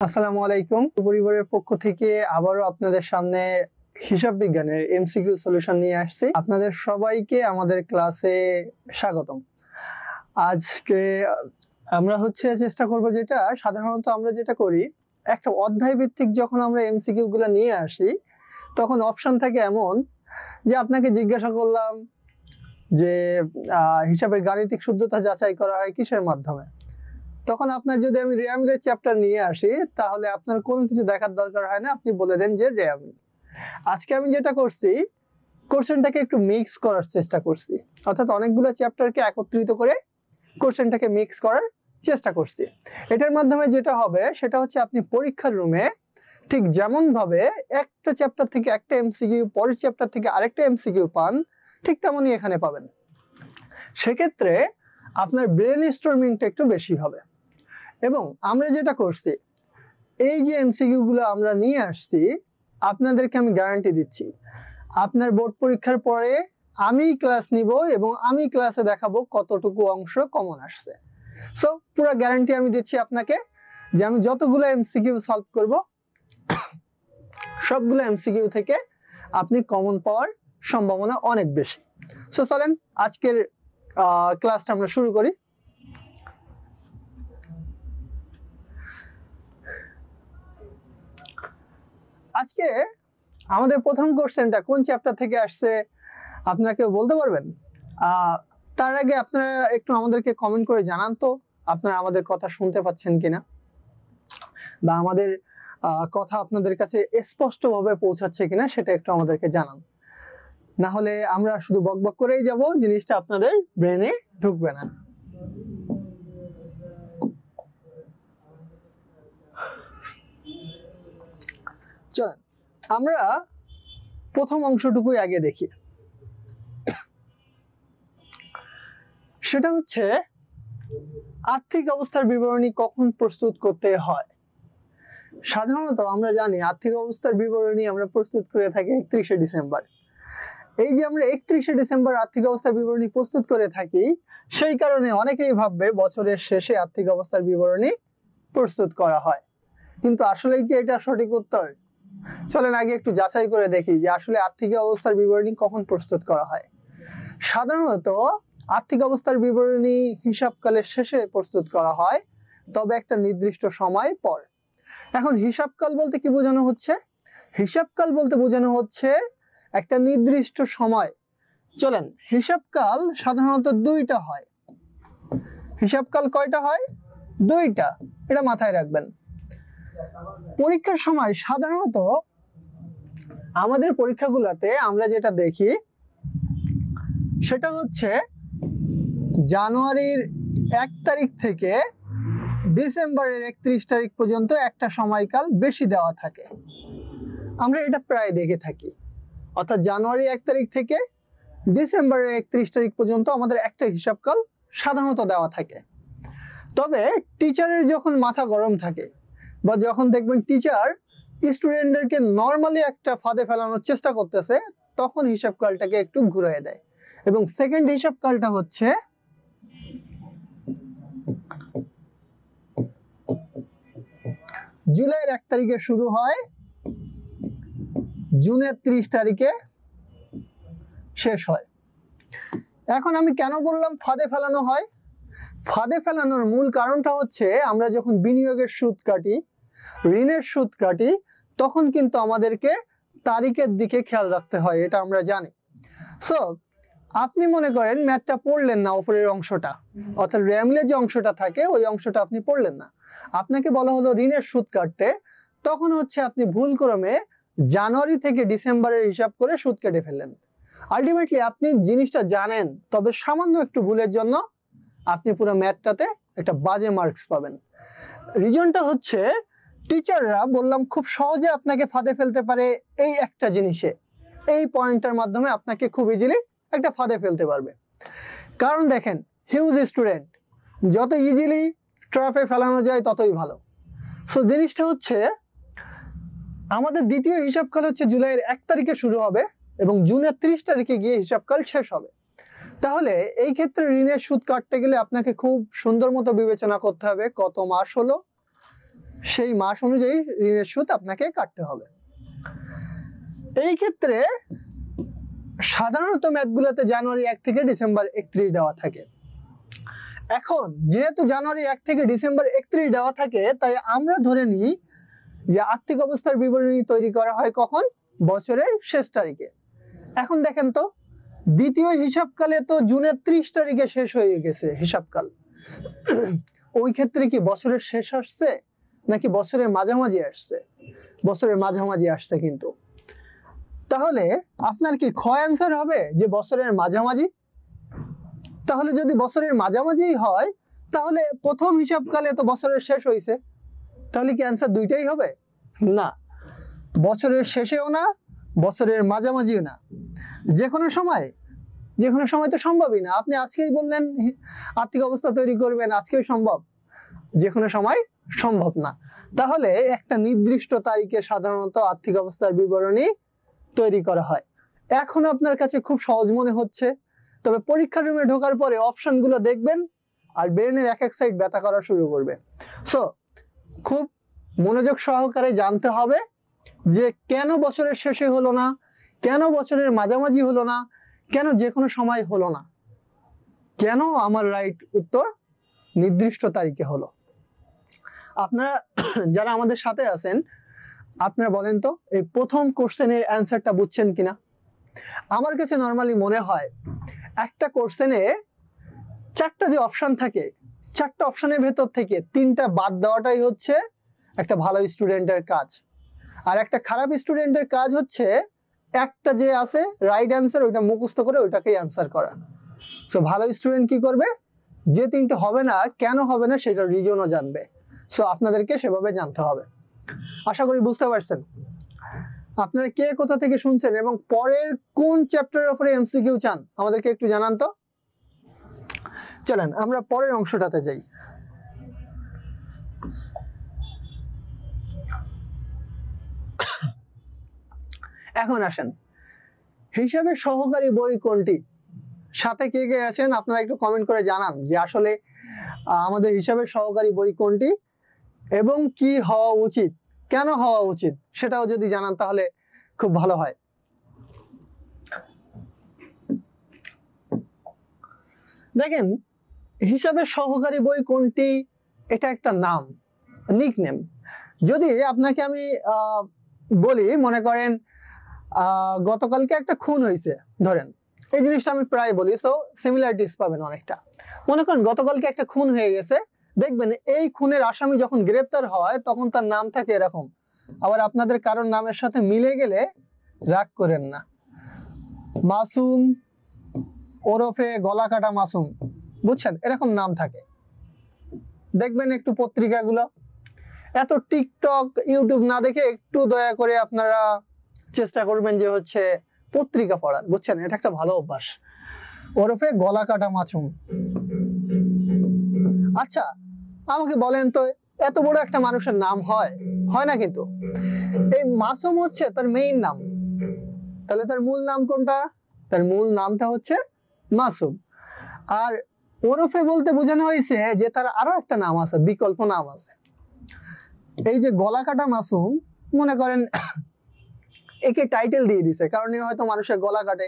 আসসালামু আলাইকুম। পরিবারের পক্ষ থেকে আবারও আপনাদের সামনে হিসাব বিজ্ঞানের এমসিকিউ সলিউশন নিয়ে আসছি। আপনাদের সবাইকে আমাদের ক্লাসে স্বাগতম। আজকে আমরা চেষ্টা করব যেটা সাধারণত আমরা যেটা করি, একটা অধ্যায় ভিত্তিক যখন আমরা এমসিকিউ গুলো নিয়ে আসি তখন অপশন থাকে এমন যে আপনাকে জিজ্ঞাসা করলাম যে হিসাবের গাণিতিক শুদ্ধতা যাচাই করা হয় কিসের মাধ্যমে। তখন আপনার যদি আমি রেয়ামিলের চ্যাপ্টার নিয়ে আসি তাহলে আপনার কোনো কিছু দেখার দরকার হয় না, আপনি বলে দেন যে রেয়ামিল। আজকে আমি যেটা করছি, কোশ্চেনটাকে একটু মিক্স করার চেষ্টা করছি, অর্থাৎ অনেকগুলো চ্যাপ্টারকে একত্রিত করে কোশ্চেনটাকে মিক্স করার চেষ্টা করছি। এটার মাধ্যমে যেটা হবে সেটা হচ্ছে আপনি পরীক্ষার রুমে ঠিক যেমন ভাবে একটা চ্যাপ্টার থেকে একটা এমসিকিউ, পরের চ্যাপ্টার থেকে আরেকটা এমসিকিউ পান, ঠিক তেমনই এখানে পাবেন। সেক্ষেত্রে আপনার ব্রেন স্টর্মিংটা একটু বেশি হবে। এবং আমরা যেটা করছি, এই যে এমসিকিউ গুলো আমরা নিয়ে আসছি, আপনাদেরকে আমি গ্যারান্টি দিচ্ছি আপনার বোর্ড পরীক্ষার পরে আমি ক্লাস নিব এবং আমি ক্লাসে দেখাবো কতটুকু অংশ কমন আসছে। সো পুরো গ্যারান্টি আমি দিচ্ছি আপনাকে যে আমি যতগুলো এমসিকিউ সলভ করব সবগুলো এমসিকিউ থেকে আপনি কমন পাওয়ার সম্ভাবনা অনেক বেশি। সো চলেন আজকের ক্লাসটা আমরা শুরু করি। আজকে আমাদের প্রথম কোশ্চেনটা কোন চ্যাপ্টার থেকে আসছে আপনারা কেউ বলতে পারবেন? তার আগে আপনারা একটু আমাদেরকে কমেন্ট করে জানান তো আপনারা আমাদের কথা শুনতে পাচ্ছেন কিনা, বা আমাদের কথা আপনাদের কাছে স্পষ্টভাবে পৌঁছাচ্ছে কিনা সেটা একটু আমাদেরকে জানান। না হলে আমরা শুধু বকবক করেই যাব, জিনিসটা আপনাদের ব্রেনে ঢুকবে না। চলেন আমরা প্রথম অংশটুকুই আগে দেখি। সেটা হচ্ছে আর্থিক অবস্থার বিবরণী কখন প্রস্তুত করতে হয়। সাধারণত আমরা জানি আর্থিক অবস্থার বিবরণী আমরা প্রস্তুত করে থাকি 31শে ডিসেম্বর। এই যে আমরা 31শে ডিসেম্বর আর্থিক অবস্থার বিবরণী প্রস্তুত করে থাকি, সেই কারণে অনেকেই ভাববে বছরের শেষে আর্থিক অবস্থার বিবরণী প্রস্তুত করা হয়, কিন্তু আসলেই কি এটা সঠিক উত্তর? চলেন আগে একটু যাচাই করে দেখি যে আসলে আর্থিক অবস্থার বিবরণী কখন প্রস্তুত করা হয়। সাধারণত আর্থিক অবস্থার বিবরণী হিসাবকালের শেষে প্রস্তুত করা হয়, তবে একটা নির্দিষ্ট সময় পর। এখন হিসাবকাল বলতে কি বোঝানো হচ্ছে? হিসাবকাল বলতে বোঝানো হচ্ছে একটা নির্দিষ্ট সময়। চলেন, হিসাবকাল সাধারণত দুইটা হয়। হিসাবকাল কয়টা হয়? দুইটা, এটা মাথায় রাখবেন। পরীক্ষার সময় সাধারণত আমাদের পরীক্ষাগুলোতে আমরা যেটা দেখি সেটা হচ্ছে জানুয়ারির 1 তারিখ থেকে ডিসেম্বরের 31 তারিখ পর্যন্ত একটা সময়কাল বেশি দেওয়া থাকে। আমরা এটা প্রায় দেখে থাকি, অর্থাৎ জানুয়ারি 1 তারিখ থেকে ডিসেম্বরের 31 তারিখ পর্যন্ত আমাদের একটা হিসাবকাল সাধারণত দেওয়া থাকে। তবে টিচারের যখন মাথা গরম থাকে, বা যখন দেখবেন টিচার স্টুডেন্টদেরকে নর্মালি একটা ফাঁদে ফেলানোর চেষ্টা করতেছে, তখন হিসাবকালটাকে একটু ঘুরিয়ে দেয়। এবং সেকেন্ড হিসাবকালটা হচ্ছে জুলাইয়ের 1 তারিখে শুরু হয়, জুনের 30 তারিখে শেষ হয়। এখন আমি কেন বললাম ফাঁদে ফেলানো হয়? ফাঁদে ফেলানোর মূল কারণটা হচ্ছে আমরা যখন বিনিয়োগের সুদ কাটি, ঋণের সুদ কাটি, তখন কিন্তু আমাদেরকে তারিখের দিকে খেয়াল রাখতে হয়, এটা আমরা জানি। সো আপনি মনে করেন ম্যাথটা পড়লেন না, উপরের অংশটা, অর্থাৎ রেয়ামিলের যে অংশটা থাকে ওই অংশটা আপনি পড়লেন না, আপনাকে বলা হলো ঋণের সুদ কাটতে, তখন আপনি ভুল ক্রমে জানুয়ারি থেকে ডিসেম্বরের হিসাব করে সুদ কেটে ফেললেন। আলটিমেটলি আপনি জিনিসটা জানেন, তবে সামান্য একটু ভুলের জন্য আপনি পুরো ম্যাথটাতে একটা বাজে মার্কস পাবেন। রিজনটা হচ্ছে টিচাররা বললাম খুব সহজে আপনাকে ফাঁদে ফেলতে পারে এই একটা জিনিসে, এই পয়েন্টের মাধ্যমে আপনাকে খুব ইজিলি একটা ফাঁদে ফেলতে পারবে। কারণ দেখেন, হিউজ স্টুডেন্ট, যত ইজিলি ট্র্যাপে ফেলানো যায় ততই ভালো। সো জিনিসটা হচ্ছে আমাদের দ্বিতীয় হিসাবকাল হচ্ছে জুলাইয়ের 1 তারিখে শুরু হবে এবং জুনের 30 তারিখে গিয়ে হিসাবকাল শেষ হবে। তাহলে এই ক্ষেত্রে ঋণের সুদ কাটতে গেলে আপনাকে খুব সুন্দর মতো বিবেচনা করতে হবে কত মাস হলো, সেই মাস অনুযায়ী ঋণের সুদ আপনাকে কাটতে হবে। এই ক্ষেত্রে সাধারণত ম্যাথগুলোতে জানুয়ারি 1 থেকে ডিসেম্বর 31 দেওয়া থাকে। এখন যেহেতু জানুয়ারি 1 থেকে ডিসেম্বর 31 দেওয়া থাকে, তাই আমরা ধরে নিই যে আর্থিক অবস্থার বিবরণী তৈরি করা হয় কখন? বছরের শেষ তারিখে। এখন দেখেন তো, দ্বিতীয় হিসাবকালে তো জুনের 30 তারিখে শেষ হয়ে গেছে হিসাবকাল। ওই ক্ষেত্রে কি বছরের শেষ আসছে নাকি বছরের মাঝামাঝি আসছে? বছরের মাঝামাঝি আসছে। কিন্তু তাহলে আপনার কি খ অ্যান্সার হবে যে বছরের মাঝামাঝি? তাহলে যদি বছরের মাঝামাঝি হয়, তাহলে প্রথম হিসাবকালে তো বছরের শেষ হয়েছে, তাহলে কি অ্যান্সার দুইটাই হবে? না, বছরের শেষেও না, বছরের মাঝামাঝিও না। যে কোনো সময় তো সম্ভবই না। আপনি আজকেই বললেন আর্থিক অবস্থা তৈরি করবেন, আজকেই সম্ভব? যে কোনো সময় সম্ভব না। তাহলে একটা নির্দিষ্ট তারিখে সাধারণত আর্থিক অবস্থার বিবরণী তৈরি করা হয়। এখন আপনার কাছে খুব সহজ মনে হচ্ছে, তবে পরীক্ষা রুমে ঢোকার পরে অপশনগুলো দেখবেন আর ব্রেনের এক সাইড ব্যথা করা শুরু করবে। সো খুব মনোযোগ সহকারে জানতে হবে যে কেন বছরের শেষে হলো না, কেন বছরের মাঝামাঝি হলো না, কেন যে কোনো সময় হলো না, কেন আমার রাইট উত্তর নির্দিষ্ট তারিখে হলো। আপনারা যারা আমাদের সাথে আছেন, আপনারা বলেন তো এই প্রথম কোশ্চেনের অ্যান্সারটা বুঝছেন কিনা? আমার কাছে নর্মালি মনে হয় একটা কোশ্চেনে 4টা যে অপশন থাকে, 4টা অপশনের ভেতর থেকে 3টা বাদ দেওয়াটাই হচ্ছে একটা ভালো স্টুডেন্টের কাজ। আর একটা খারাপ স্টুডেন্টের কাজ হচ্ছে একটা যে আছে রাইট অ্যান্সার, ওইটা মুখস্থ করে ওইটাকেই অ্যান্সার করা। সো ভালো স্টুডেন্ট কি করবে? যে 3টা হবে না, কেন হবে না সেটা রিজনও জানবে। সো আপনাদেরকে সেভাবে জানতে হবে। আশা করি বুঝতে পারছেন। আপনারা কে কোথা থেকে শুনছেন এবং পরের কোন চ্যাপ্টারের উপরে এমসিকিউ চান আমাদেরকে একটু জানান তো। চলেন আমরা পরের অংশটাতে যাই। এখন আসেন, হিসাবের সহকারী বই কোনটি? সাথে কে কে আছেন আপনারা একটু কমেন্ট করে জানান যে আসলে আমাদের হিসাবের সহকারী বই কোনটি এবং কি হওয়া উচিত, কেন হওয়া উচিত সেটাও যদি জানান তাহলে খুব ভালো হয়। দেখেন, হিসাবের সহকারী বই কোনটি এটা একটা নাম, নিকনেম। যদি আপনাকে আমি বলি, মনে করেন গতকালকে একটা খুন হয়েছে, ধরেন এই জিনিসটা আমি প্রায় বলি, সো সিমিলারিটিস পাবেন অনেকটা। মনে করেন গতকালকে একটা খুন হয়ে গেছে, দেখবেন এই খুনের আসামি যখন গ্রেপ্তার হয় তখন তার নাম থাকে এরকম। আবার আপনাদের কারোর নামের সাথে মিলে গেলে রাগ করেন না, মাসুম ওরফে গলা কাটা মাসুম, বুঝছেন? এরকম নাম থাকে। দেখবেন একটু পত্রিকাগুলো, এত টিকটক ইউটিউব না দেখে একটু দয়া করে আপনারা চেষ্টা করবেন যে হচ্ছে পত্রিকা পড়ার, বুঝছেন? এটা একটা ভালো অভ্যাস। ওরফে গলা কাটা মাসুম। আচ্ছা আমাকে বলেন তো, এত বড় একটা মানুষের নাম হয়? হয় না। কিন্তু এই মাসুম হচ্ছে তার মেইন নাম, তাহলে তার মূল নাম কোনটা? তার মূল নামটা হচ্ছে মাসুম। আর ওরফে বলতে বোঝানো হয়েছে যে তার আরো একটা নাম আছে, বিকল্প নাম আছে। এই যে গলা কাটা মাসুম, মনে করেন একে টাইটেল দিয়ে দিছে, কারণ এ হয়তো মানুষের গলা কাটে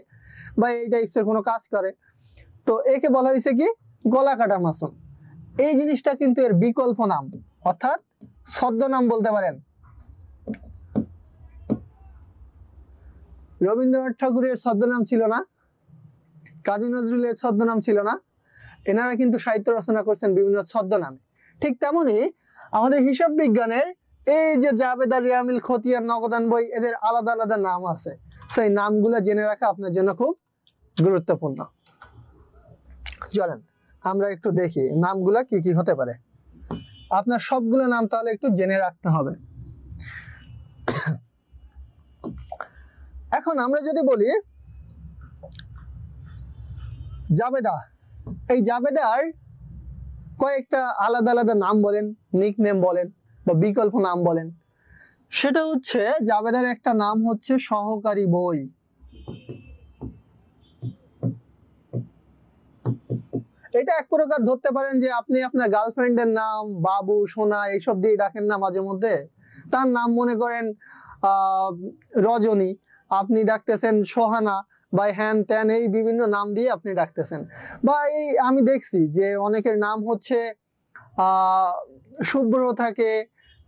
বা এই টাইপের কোনো কাজ করে, তো একে বলা হয়েছে কি গলা কাটা মাসুম। এই জিনিসটা কিন্তু এর বিকল্প নাম, অর্থাৎ ছদ্মনাম বলতে পারেন। রবীন্দ্রনাথ ঠাকুরের ছদ্মনাম ছিল না, কাজী নজরুলের ছদ্মনাম ছিল না, এনারা কিন্তু সাহিত্য রচনা করছেন বিভিন্ন ছদ্মনামে। ঠিক তেমনি আমাদের হিসাব বিজ্ঞানের এই যে জাবেদা, রিয়ামিল, খতিয়ান, নগদান বই, এদের আলাদা আলাদা নাম আছে। সেই নামগুলো জেনে রাখা আপনার জন্য খুব গুরুত্বপূর্ণ। চলেন আমরা একটু দেখি নামগুলা কি কি হতে পারে। আপনার সবগুলো নাম তাহলে একটু জেনে রাখতে হবে। এখন আমরা যদি বলি জাবেদা, এই জাবেদার কয়েকটা আলাদা আলাদা নাম বলেন, নিকনেম বলেন বা বিকল্প নাম বলেন। সেটা হচ্ছে জাবেদার একটা নাম হচ্ছে সহকারী বই। এটা এক প্রকার ধরতে পারেন যে আপনি আপনার গার্লফ্রেন্ডের নাম বাবু, সোনা এইসব দিয়ে ডাকেন না মাঝে মধ্যে, তার নাম মনে করেন রজনী, আপনি ডাকতেছেন সোহানা বা হ্যান ত্যান, এই বিভিন্ন নাম দিয়ে আপনি ডাকতেছেন। বা এই আমি দেখছি যে অনেকের নাম হচ্ছে শুভ্র থাকে,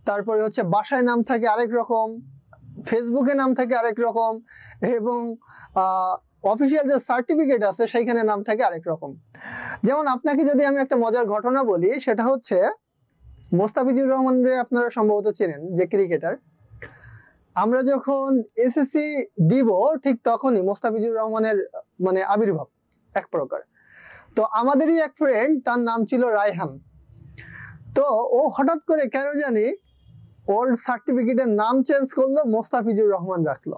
তারপরে হচ্ছে বাসায় নাম থাকে আরেক রকম, ফেসবুকে নাম থাকে আরেক রকম, এবং অফিসিয়াল যে সার্টিফিকেট আছে সেইখানে নাম থাকে আরেক রকম। যেমন আপনাকে যদি আমি একটা মজার ঘটনা বলি, সেটা হচ্ছে মোস্তাফিজুর রহমানরে আপনারা সম্ভবত চেনেন, যে ক্রিকেটার। আমরা যখন এসএসসি দিব ঠিক তখনই মোস্তাফিজুর রহমানের মানে আবির্ভাব এক প্রকার। তো আমাদেরই এক ফ্রেন্ড, তার নাম ছিল রায়হান। তো ও হঠাৎ করে কেন জানি ওর সার্টিফিকেটের নাম চেঞ্জ করলো, মোস্তাফিজুর রহমান রাখলো।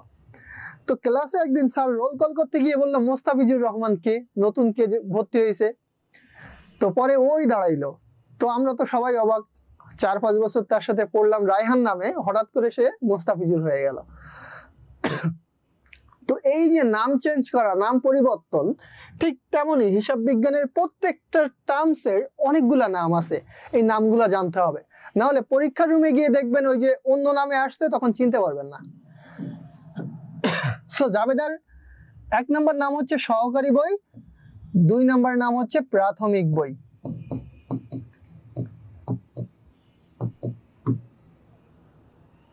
তো ক্লাসে একদিন স্যার রোল কল করতে গিয়ে বললো মোস্তাফিজুর রহমান কে, নতুন কে ভর্তি হয়েছে। তো পরে ওই দাঁড়াইলো। তো আমরা তো সবাই অবাক, 4-5 বছর তার সাথে পড়লাম রায়হান নামে, হঠাৎ করে সে মোস্তাফিজুর হয়ে গেল। তো এই যে নাম চেঞ্জ করা, নাম পরিবর্তন, ঠিক তেমনই হিসাব বিজ্ঞানের প্রত্যেকটা টার্মসের অনেকগুলা নাম আছে, এই নামগুলা জানতে হবে, না হলে পরীক্ষা রুমে গিয়ে দেখবেন ওই যে অন্য নামে আসছে, তখন চিনতে পারবেন না। সো জাবেদার 1 নম্বর নাম হচ্ছে সহকারী বই, 2 নম্বর নাম হচ্ছে প্রাথমিক বই।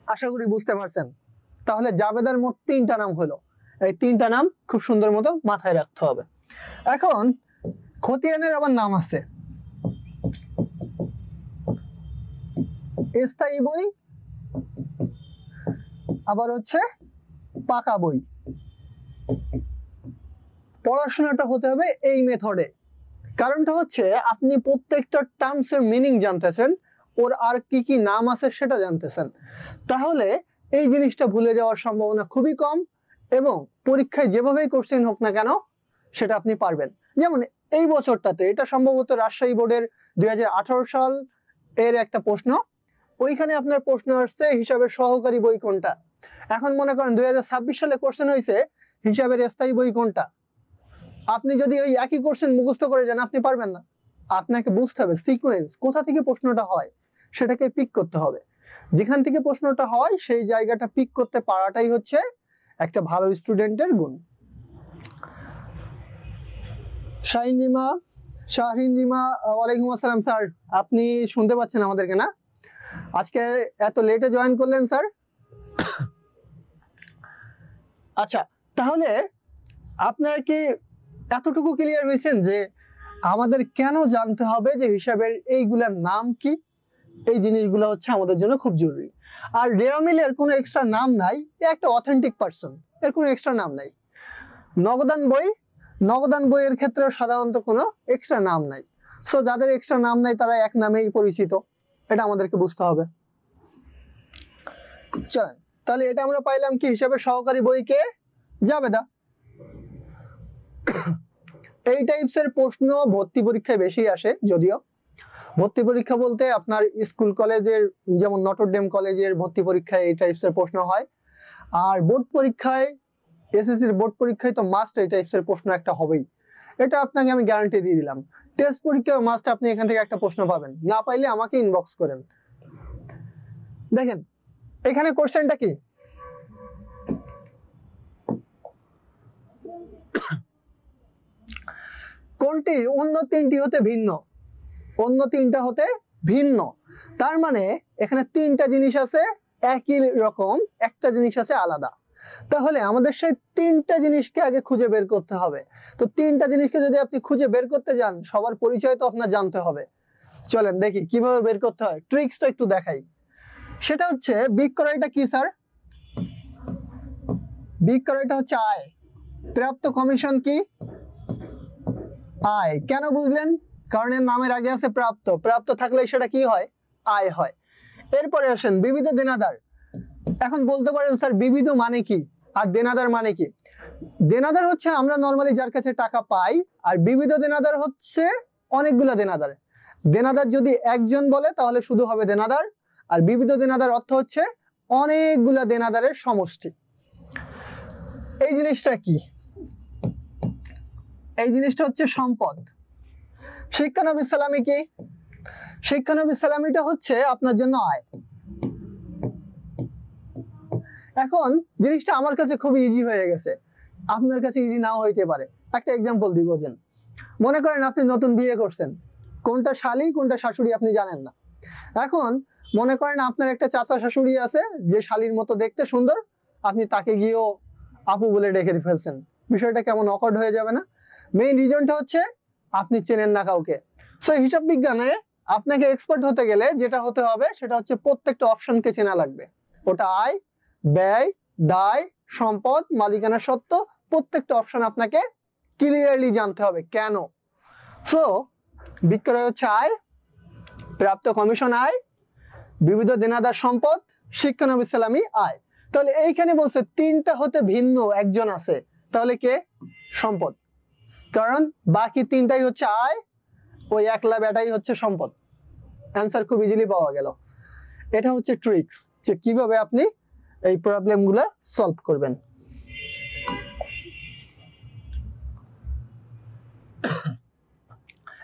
আশা করি বুঝতে পারছেন। তাহলে জাবেদার মোট 3টা নাম হলো, এই 3টা নাম খুব সুন্দর মতো মাথায় রাখতে হবে। এখন খতিয়ানের আবার নাম আছে, স্থায়ী বই, আবার হচ্ছে পাকা বই। পড়াশোনাটা হতে হবে এই মেথডে। কারণটা হচ্ছে আপনি প্রত্যেকটা টার্মসের মিনিং জানতেছেন, ওর আর কি কি নাম আছে সেটা জানতেছেন, তাহলে এই জিনিসটা ভুলে যাওয়ার সম্ভাবনা খুবই কম, এবং পরীক্ষায় যেভাবেই কোশ্চেন হোক না কেন সেটা আপনি পারবেন। যেমন এই বছরটাতে এটা সম্ভবত রাজশাহী বোর্ডের 2018 সাল এর একটা প্রশ্ন, ওইখানে আপনার প্রশ্ন আসছে হিসাবের সহকারী বই কোনটা। এখন মনে করেন 2026 সালে কোশ্চেন হয়েছে হিসাবের স্থায়ী বই কোনটা। আপনি যদি ওই একই কোশ্চেন মুখস্থ করে যান, আপনি পারবেন না। আপনাকে বুঝতে হবে সিকোয়েন্স, কোথা থেকে প্রশ্নটা হয় সেটাকে পিক করতে হবে। যেখান থেকে প্রশ্নটা হয় সেই জায়গাটা পিক করতে পারাটাই হচ্ছে একটা ভালো স্টুডেন্টের গুণ। শাহরিন রিমা, ওয়ালাইকুম আসসালাম স্যার, আপনি শুনতে পাচ্ছেন আমাদেরকে না? আজকে এত লেটে জয়েন করলেন স্যার? আচ্ছা, তাহলে আপনারা কি এতটুকু ক্লিয়ার হয়েছেন যে আমাদের কেন জানতে হবে যে হিসাবের এইগুলার নাম কি? এই জিনিসগুলো হচ্ছে আমাদের জন্য খুব জরুরি। আর রেওমিলের কোনো এক্সট্রা নাম নাই, একটা অথেন্টিক পারসন, এর কোনো এক্সট্রা নাম নাই। নগদান বইয়ের ক্ষেত্রে সাধারণত কোনো এক্সট্রা নাম নাই। সো যাদের এক্সট্রা নাম নাই তারা এক নামেই পরিচিত, এটা আমাদেরকে বুঝতে হবে। চলেন, তাহলে এটা আমরা পাইলাম কি, হিসাবের সহকারী বইকে জাবেদা। এই টাইপসের প্রশ্ন ভর্তি পরীক্ষায় বেশি আসে, যদিও ভর্তি পরীক্ষা বলতে আপনার স্কুল কলেজের, যেমন নটরডেম কলেজের ভর্তি পরীক্ষায় এই টাইপসের প্রশ্ন হয়। আর বোর্ড পরীক্ষায়, এসএসসির বোর্ড পরীক্ষায় তো মাস্ট এই টাইপসের প্রশ্ন একটা হবেই, এটা আপনাকে আমি গ্যারান্টি দিয়ে দিলাম। টেস্ট পরীক্ষায় মাস্ট আপনি এখান থেকে একটা প্রশ্ন পাবেন, না পাইলে আমাকে ইনবক্স করেন। দেখেন এখানে কোশ্চেনটা কি, কোনটি অন্য 3টি হতে ভিন্ন? অন্য 3টা হতে ভিন্ন, তার মানে এখানে 3টা জিনিস আছে একই রকম, একটা জিনিস আছে আলাদা। তাহলে আমাদের সেই 3টা জিনিসকে আগে খুঁজে বের করতে হবে। তো 3টা জিনিসকে যদি আপনি খুঁজে বের করতে যান, সবার পরিচয় তো আপনার জানতে হবে। চলেন দেখি কিভাবে বের করতে হয়, ট্রিক্সটা একটু দেখাই। সেটা হচ্ছে বিক্রয়টা কি স্যার? বিক্রয়টা হচ্ছে আয়। প্রাপ্ত কমিশন কি? আয়। কেন বুঝলেন? কারণ এর নামের আগে আছে প্রাপ্ত, প্রাপ্ত থাকলে সেটা কি হয়? আয় হয়। এরপরে আসেন বিবিধ দেনাদার। এখন বলতে পারেন স্যার বিবিধ মানে কি আর দেনাদার মানে কি? দেনাদার হচ্ছে আমরা নরমালি যার কাছে টাকা পাই, আর বিবিধ দেনাদার হচ্ছে অনেকগুলা দেনাদার। দেনাদার যদি একজন বলে তাহলে শুধু হবে দেনাদার, আর বিবিধ দেনাদার অর্থ হচ্ছে অনেকগুলা দেনাদারের সমষ্টি। এই জিনিসটা কি? এই জিনিসটা হচ্ছে সম্পদ। শিক্ষানবিস সালামি কি? শিক্ষানবিস সালামিটা হচ্ছে আপনার জন্য আয়। এখন জিনিসটা আমার কাছে খুব ইজি হয়ে গেছে, আপনার কাছে ইজি নাও হইতে পারে। একটা এক্সাম্পল দিব। মনে করেন আপনি নতুন বিয়ে করছেন, কোনটা শালি কোনটা শাশুড়ি আপনি জানেন না। এখন মনে করেন আপনার একটা চাচা শাশুড়ি আছে যে শালির মতো দেখতে সুন্দর, আপনি তাকে গিয়েও আপু বলে ডেকে ফেলছেন, বিষয়টা কেমন অকওয়ার্ড হয়ে যাবে না? মেইন রিজনটা হচ্ছে আপনি চেনেন না কাউকে। সো হিসাব বিজ্ঞানে আপনাকে এক্সপার্ট হতে গেলে যেটা হতে হবে সেটা হচ্ছে প্রত্যেকটা অপশনকে চেনা লাগবে। ওটা আয়, ব্যয়, দায়, সম্পদ, মালিকানা সত্ত্ব, প্রত্যেকটা অপশন আপনাকে ক্লিয়ারলি জানতে হবে কেন। সো বিক্রয় হচ্ছে আয়, প্রাপ্ত কমিশন আয়, বিবিধ দেনাদার সম্পদ, শিক্ষানবিস সালামি আয়। তাহলে এইখানে বলছে তিনটা হতে ভিন্ন একজন আছে, তাহলে কে? সম্পদ। কারণ বাকি তিনটাই হচ্ছে আয়, ওই একলা বেটাই হচ্ছে সম্পদ। অ্যান্সার খুব ইজিলি পাওয়া গেল। এটা হচ্ছে ট্রিক্স যে কিভাবে আপনি এই প্রবলেমগুলো সলভ করবেন।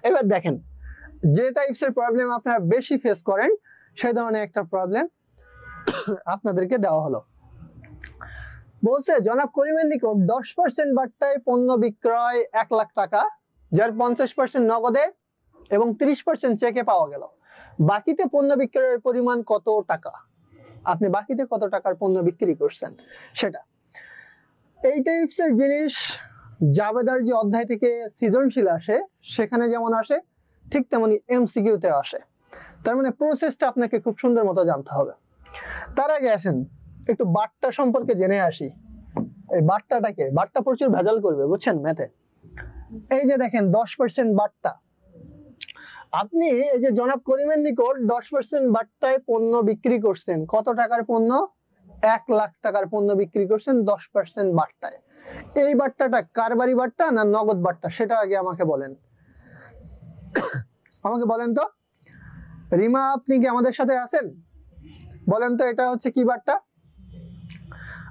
এবার দেখেন যে টাইপসের প্রবলেম আপনারা বেশি ফেস করেন সেই ধরনের একটা প্রবলেম আপনাদেরকে দেওয়া হলো। বলছে জনাব করিমের নিকট 10% বাট্টায় পণ্য বিক্রয় 1 লাখ টাকা, যার 50% নগদে এবং 30% চেকে পাওয়া গেল। বাকিতে পণ্য বিক্রয়ের পরিমাণ কত টাকা? আপনি বাকিতে কত টাকার পণ্য বিক্রি করছেন সেটা। এই টাইপসের জিনিস জাবেদার যে অধ্যায় থেকে সৃজনশীল আসে সেখানে যেমন আসে, ঠিক তেমনি এমসিকিউতে আসে। তার মানে প্রসেসটা আপনাকে খুব সুন্দর মতো জানতে হবে। তার আগে আসেন একটু বাট্টা সম্পর্কে জেনে আসি। এই বাট্টাটাকে, বাট্টা প্রচুর ভেজাল করবে বুঝছেন ম্যাথে। এই যে দেখেন 10% বাট্টা, আপনি এই যে জনাব করিমের নিকট 10% বাট্টায় পণ্য বিক্রি করছেন। কত টাকার পণ্য? 1 লাখ টাকার পণ্য বিক্রি করছেন 10% বাট্টায়। এই বাট্টাটা কারবারি বাট্টা না নগদ বাট্টা সেটা আগে আমাকে বলেন। আমাকে বলেন তো। রিমা আপনি কি আমাদের সাথে আছেন? বলেন তো এটা হচ্ছে কি বাট্টা?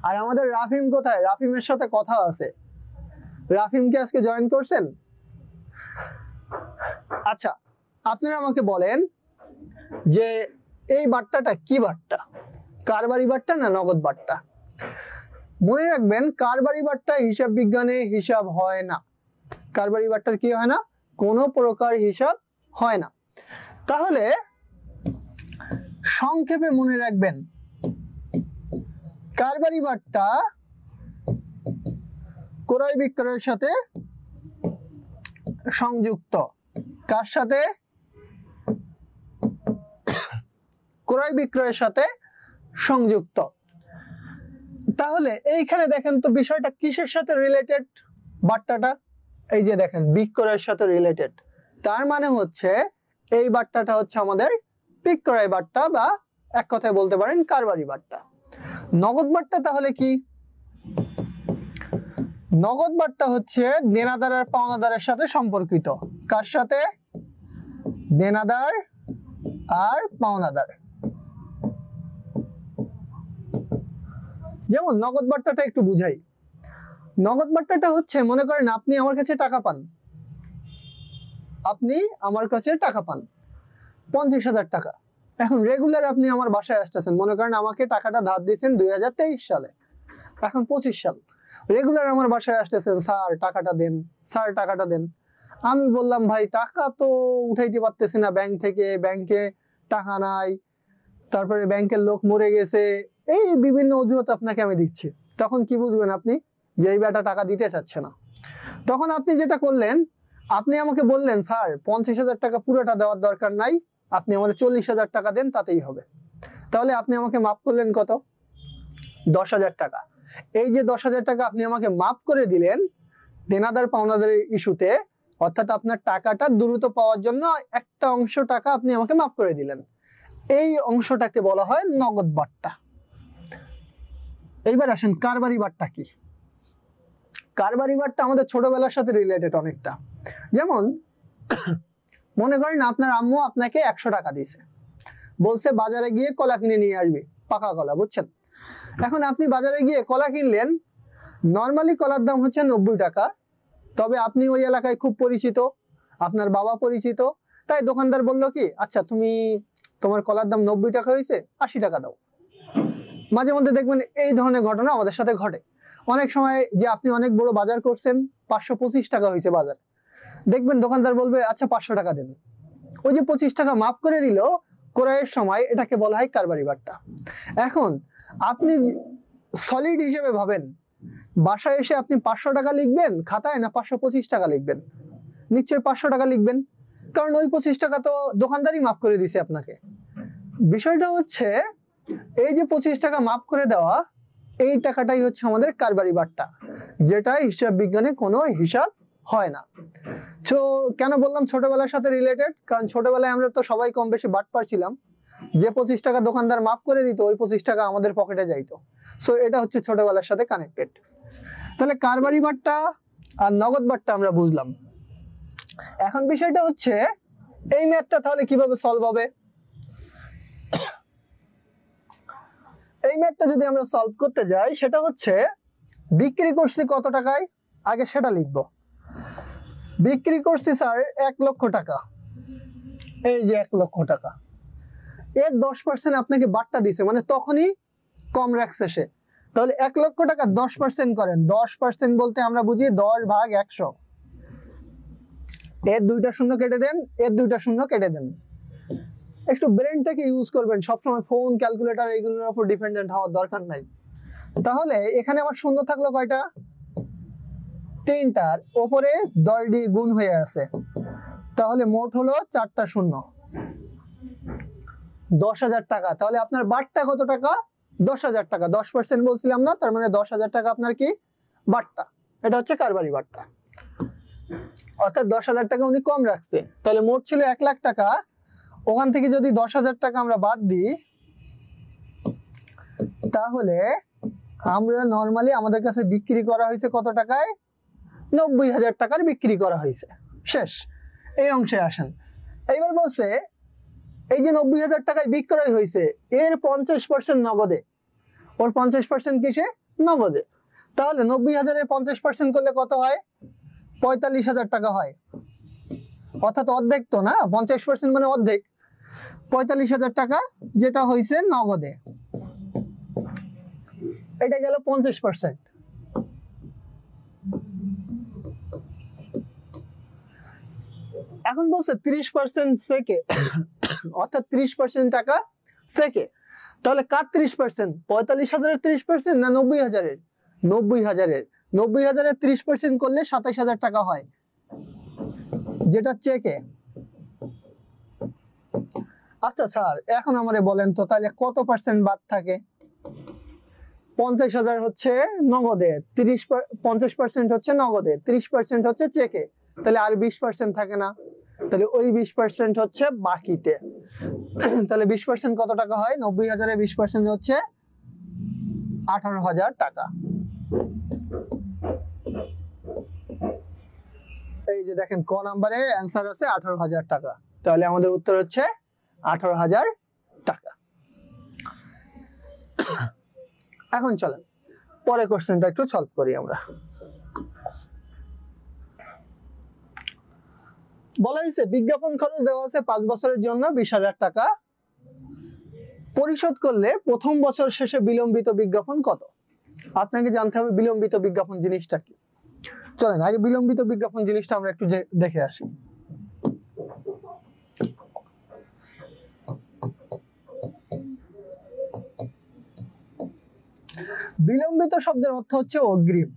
আর আমাদের রাফিম কোথায়? রাফিমের সাথে কথা আছে। রাফিমকে আজকে জয়েন করছেন? আচ্ছা, আপনারা আমাকে বলেন যে এই বাট্টাটা কি বাট্টা, কারবারি বাট্টা না নগদ বাট্টা? মনে রাখবেন কারবারি বাট্টা হিসাব বিজ্ঞানে হিসাব হয় না। কারবারি বাট্টার কি হয় না? কোনো প্রকার হিসাব হয় না। তাহলে সংক্ষেপে মনে রাখবেন কারবারি বাট্টা ক্রয় বিক্রয়ের সাথে সংযুক্ত। কার সাথে? ক্রয় বিক্রয়ের সাথে সংযুক্ত। তাহলে এইখানে দেখেন তো বিষয়টা কিসের সাথে রিলেটেড? বাট্টাটা এই যে দেখেন বিক্রয়ের সাথে রিলেটেড। তার মানে হচ্ছে এই বাট্টাটা হচ্ছে আমাদের বিক্রয় বাট্টা বা এক কথায় বলতে পারেন কারবারি বাট্টা। নগদ বাট্টা তাহলে কি? নগদ বাট্টা হচ্ছে দেনাদার আর পাওনাদারের সাথে সম্পর্কিত। কার সাথে? দেনাদার আর পাওনাদার। যেমন নগদ বাট্টাটা একটু বুঝাই। নগদ বাট্টাটা হচ্ছে মনে করেন আপনি আমার কাছে টাকা পান, আপনি আমার কাছে টাকা পান 50,000 টাকা। এখন রেগুলার আপনি আমার বাসায় আসতেছেন, মনে করেন আমাকে টাকাটা ধার দিয়েছেন 2023 সালে, এখন 25 সাল। রেগুলার আমার বাসায় আসতেছেন, স্যার টাকাটা দেন, স্যার টাকাটা দেন। আমি বললাম ভাই টাকা তো উঠাইতে পারতেছি না ব্যাংক থেকে, ব্যাংকে টাকা নাই, তারপরে ব্যাংকের লোক মরে গেছে, এই বিভিন্ন অজুহাত আপনাকে আমি দিচ্ছি। তখন কি বুঝবেন আপনি? যে এই বেটা টাকা দিতে চাচ্ছে না। তখন আপনি যেটা করলেন, আপনি আমাকে বললেন স্যার 50,000 টাকা পুরোটা দেওয়ার দরকার নাই, আপনি আমাদের 40,000 টাকা দেন তাতেই হবে। তাহলে আপনি আমাকে মাফ করলেন কত? 10,000 টাকা। এই যে 10,000 টাকা আপনি আমাকে মাফ করে দিলেন দেনাদার পাওনাদারের ইস্যুতে, অর্থাৎ আপনার টাকাটা দ্রুত পাওয়ার জন্য একটা অংশ টাকা আপনি আমাকে মাফ করে দিলেন। এই অংশটাকে বলা হয় নগদ বাট্টা। এইবার আসেন কারবারি বাট্টা কি? কারবারি বাট্টা আমাদের ছোটবেলার সাথে রিলেটেড অনেকটা। যেমন মনে করেন আপনার আম্মু আপনাকে 100 টাকা দিয়েছে, বলছে বাজারে গিয়ে কলা কিনে নিয়ে আসবে, পাকা কলা, বুঝছেন? এখন আপনি বাজারে গিয়ে কলা কিনলেন, নর্মালি কলার দাম হচ্ছে 90 টাকা, তবে আপনি ওই এলাকায় খুব পরিচিত, আপনার বাবা পরিচিত, তাই দোকানদার বললো কি আচ্ছা তুমি তোমার কলার দাম 90 টাকা হয়েছে, 80 টাকা দাও। মাঝে মধ্যে দেখবেন এই ধরনের ঘটনা আমাদের সাথে ঘটে। অনেক সময় যে আপনি অনেক বড় বাজার করছেন, 525 টাকা হয়েছে বাজার, দেখবেন দোকানদার বলবে আচ্ছা 500 টাকা দেন। ওই যে 25 টাকা মাফ করে দিল ক্রয়ের সময়, এটাকে বলা হয় কারবারি বাট্টা। এখন আপনি সলিড হিসেবে ভাবেন, বাসায় এসে আপনি 500 টাকা লিখবেন খাতায় না 525 টাকা লিখবেন? নিশ্চয়ই 500 টাকা লিখবেন, কারণ ওই 25 টাকা তো দোকানদারই মাফ করে দিছে আপনাকে। বিষয়টা হচ্ছে এই যে 25 টাকা মাফ করে দেওয়া, এই টাকাটাই হচ্ছে আমাদের কারবারি বাট্টা, যেটা হিসাব বিজ্ঞানে কোনো হিসাব হয় না। তো কেন বললাম ছোটবেলার সাথে রিলেটেড, কারণ ছোটবেলায় আমরা তো সবাই কম বেশি বাটপার ছিলাম। যে 25 টাকা দোকানদার মাফ করে দিত, ওই 25 টাকা আমাদের পকেটে যাইতো। সো এটা হচ্ছে ছোটবেলার সাথে কানেক্টেড। তাহলে কারবারি বাট্টা আর নগদ বাট্টা আমরা বুঝলাম। এখন বিষয়টা হচ্ছে এই ম্যাথটা তাহলে কিভাবে সলভ হবে? এই ম্যাথটা যদি আমরা সলভ করতে যাই, সেটা হচ্ছে বিক্রি করছি কত টাকায়, আগে সেটা লিখবো। বিক্রি করছি স্যার 1 লক্ষ টাকা, এই যে 1 লক্ষ টাকা, এর 10% আপনাকে বাট্টা দিছে, মানে তখনই কম রাখছে সে। তাহলে 1 লক্ষ টাকা 10% করেন, 10% বলতে আমরা বুঝি 10 ভাগ 100। এর 2টা শূন্য কেটে দেন, এর 2টা শূন্য কেটে দেন। একটু ব্রেনটাকে ইউজ করবেন, সবসময় ফোন ক্যালকুলেটর এগুলোর উপর ডিপেন্ডেন্ট হওয়ার দরকার নাই। তাহলে এখানে আমার শূন্য থাকলো কয়টা? 3টার উপরে 10 দিয়ে গুণ হয়ে আছে, তাহলে মোট হলো 4টা শূন্য, 10,000 টাকা। তাহলে আপনার বাট্টা কত টাকা? 10,000 টাকা। 10% বলছিলাম না, তার মানে 10,000 টাকা আপনার কি বাট্টা। এটা হচ্ছে কারবারি বাট্টা, অর্থাৎ 10,000 টাকা উনি কম রাখছে। তাহলে মোট ছিল 1 লাখ টাকা, ওখান থেকে যদি 10,000 টাকা আমরা বাদ দিই, তাহলে আমরা নর্মালি আমাদের কাছে বিক্রি করা হয়েছে কত টাকায়? 90,000 টাকার বিক্রি করা হয়েছে। শেষ। এই অংশে আসেন। এইবার বলছে এই যে 90,000 টাকায় বিক্রয় হয়েছে, এর 50% নগদে, ওর 50% কিসে? নগদে। তাহলে 90,000 এর 50% করলে কত হয়? 45,000 টাকা হয়। অর্থাৎ অর্ধেক তো না, 50% মানে অর্ধেক, 45,000 টাকা যেটা হয়েছে নগদে। এটা গেল 50%। এখন বলছে 30% সেকে, অর্থাৎ 30% টাকা সেকে। তাহলে কার 30%? 45,000-এর 30% না 90,000-এর? 90,000-এর। 90,000-এর 30% করলে 27,000 টাকা হয়, যেটা চেকে। আচ্ছা স্যার, এখন আমারে বলেন তো তাহলে কত পার্সেন্ট বাদ থাকে? 50,000 হচ্ছে নগদে, 50% হচ্ছে নগদে, 30% হচ্ছে চেকে, তাহলে আর 20% থাকে না। তাহলে ওই 20% হচ্ছে বাকিতে। তাহলে 20% কত টাকা হয়? 90,000-এর 20% হচ্ছে 18,000 টাকা। এই যে দেখেন ক নাম্বারে অ্যান্সার আছে 18,000 টাকা। তাহলে আমাদের উত্তর হচ্ছে 18,000 টাকা। এখন চলেন পরে কোশ্চেনটা একটু সলভ করি আমরা। বলা হয়েছে বিজ্ঞাপন খরচ দেওয়া আছে 5 বছরের জন্য 20,000 টাকা, পরিশোধ করলে প্রথম বছর শেষে বিলম্বিত বিজ্ঞাপন কত? আপনাকে জানতে হবে বিলম্বিত বিজ্ঞাপন জিনিসটা কি। চলেন আগে বিলম্বিত বিজ্ঞাপন জিনিসটা আমরা একটু দেখে আসি। বিলম্বিত শব্দের অর্থ হচ্ছে অগ্রিম।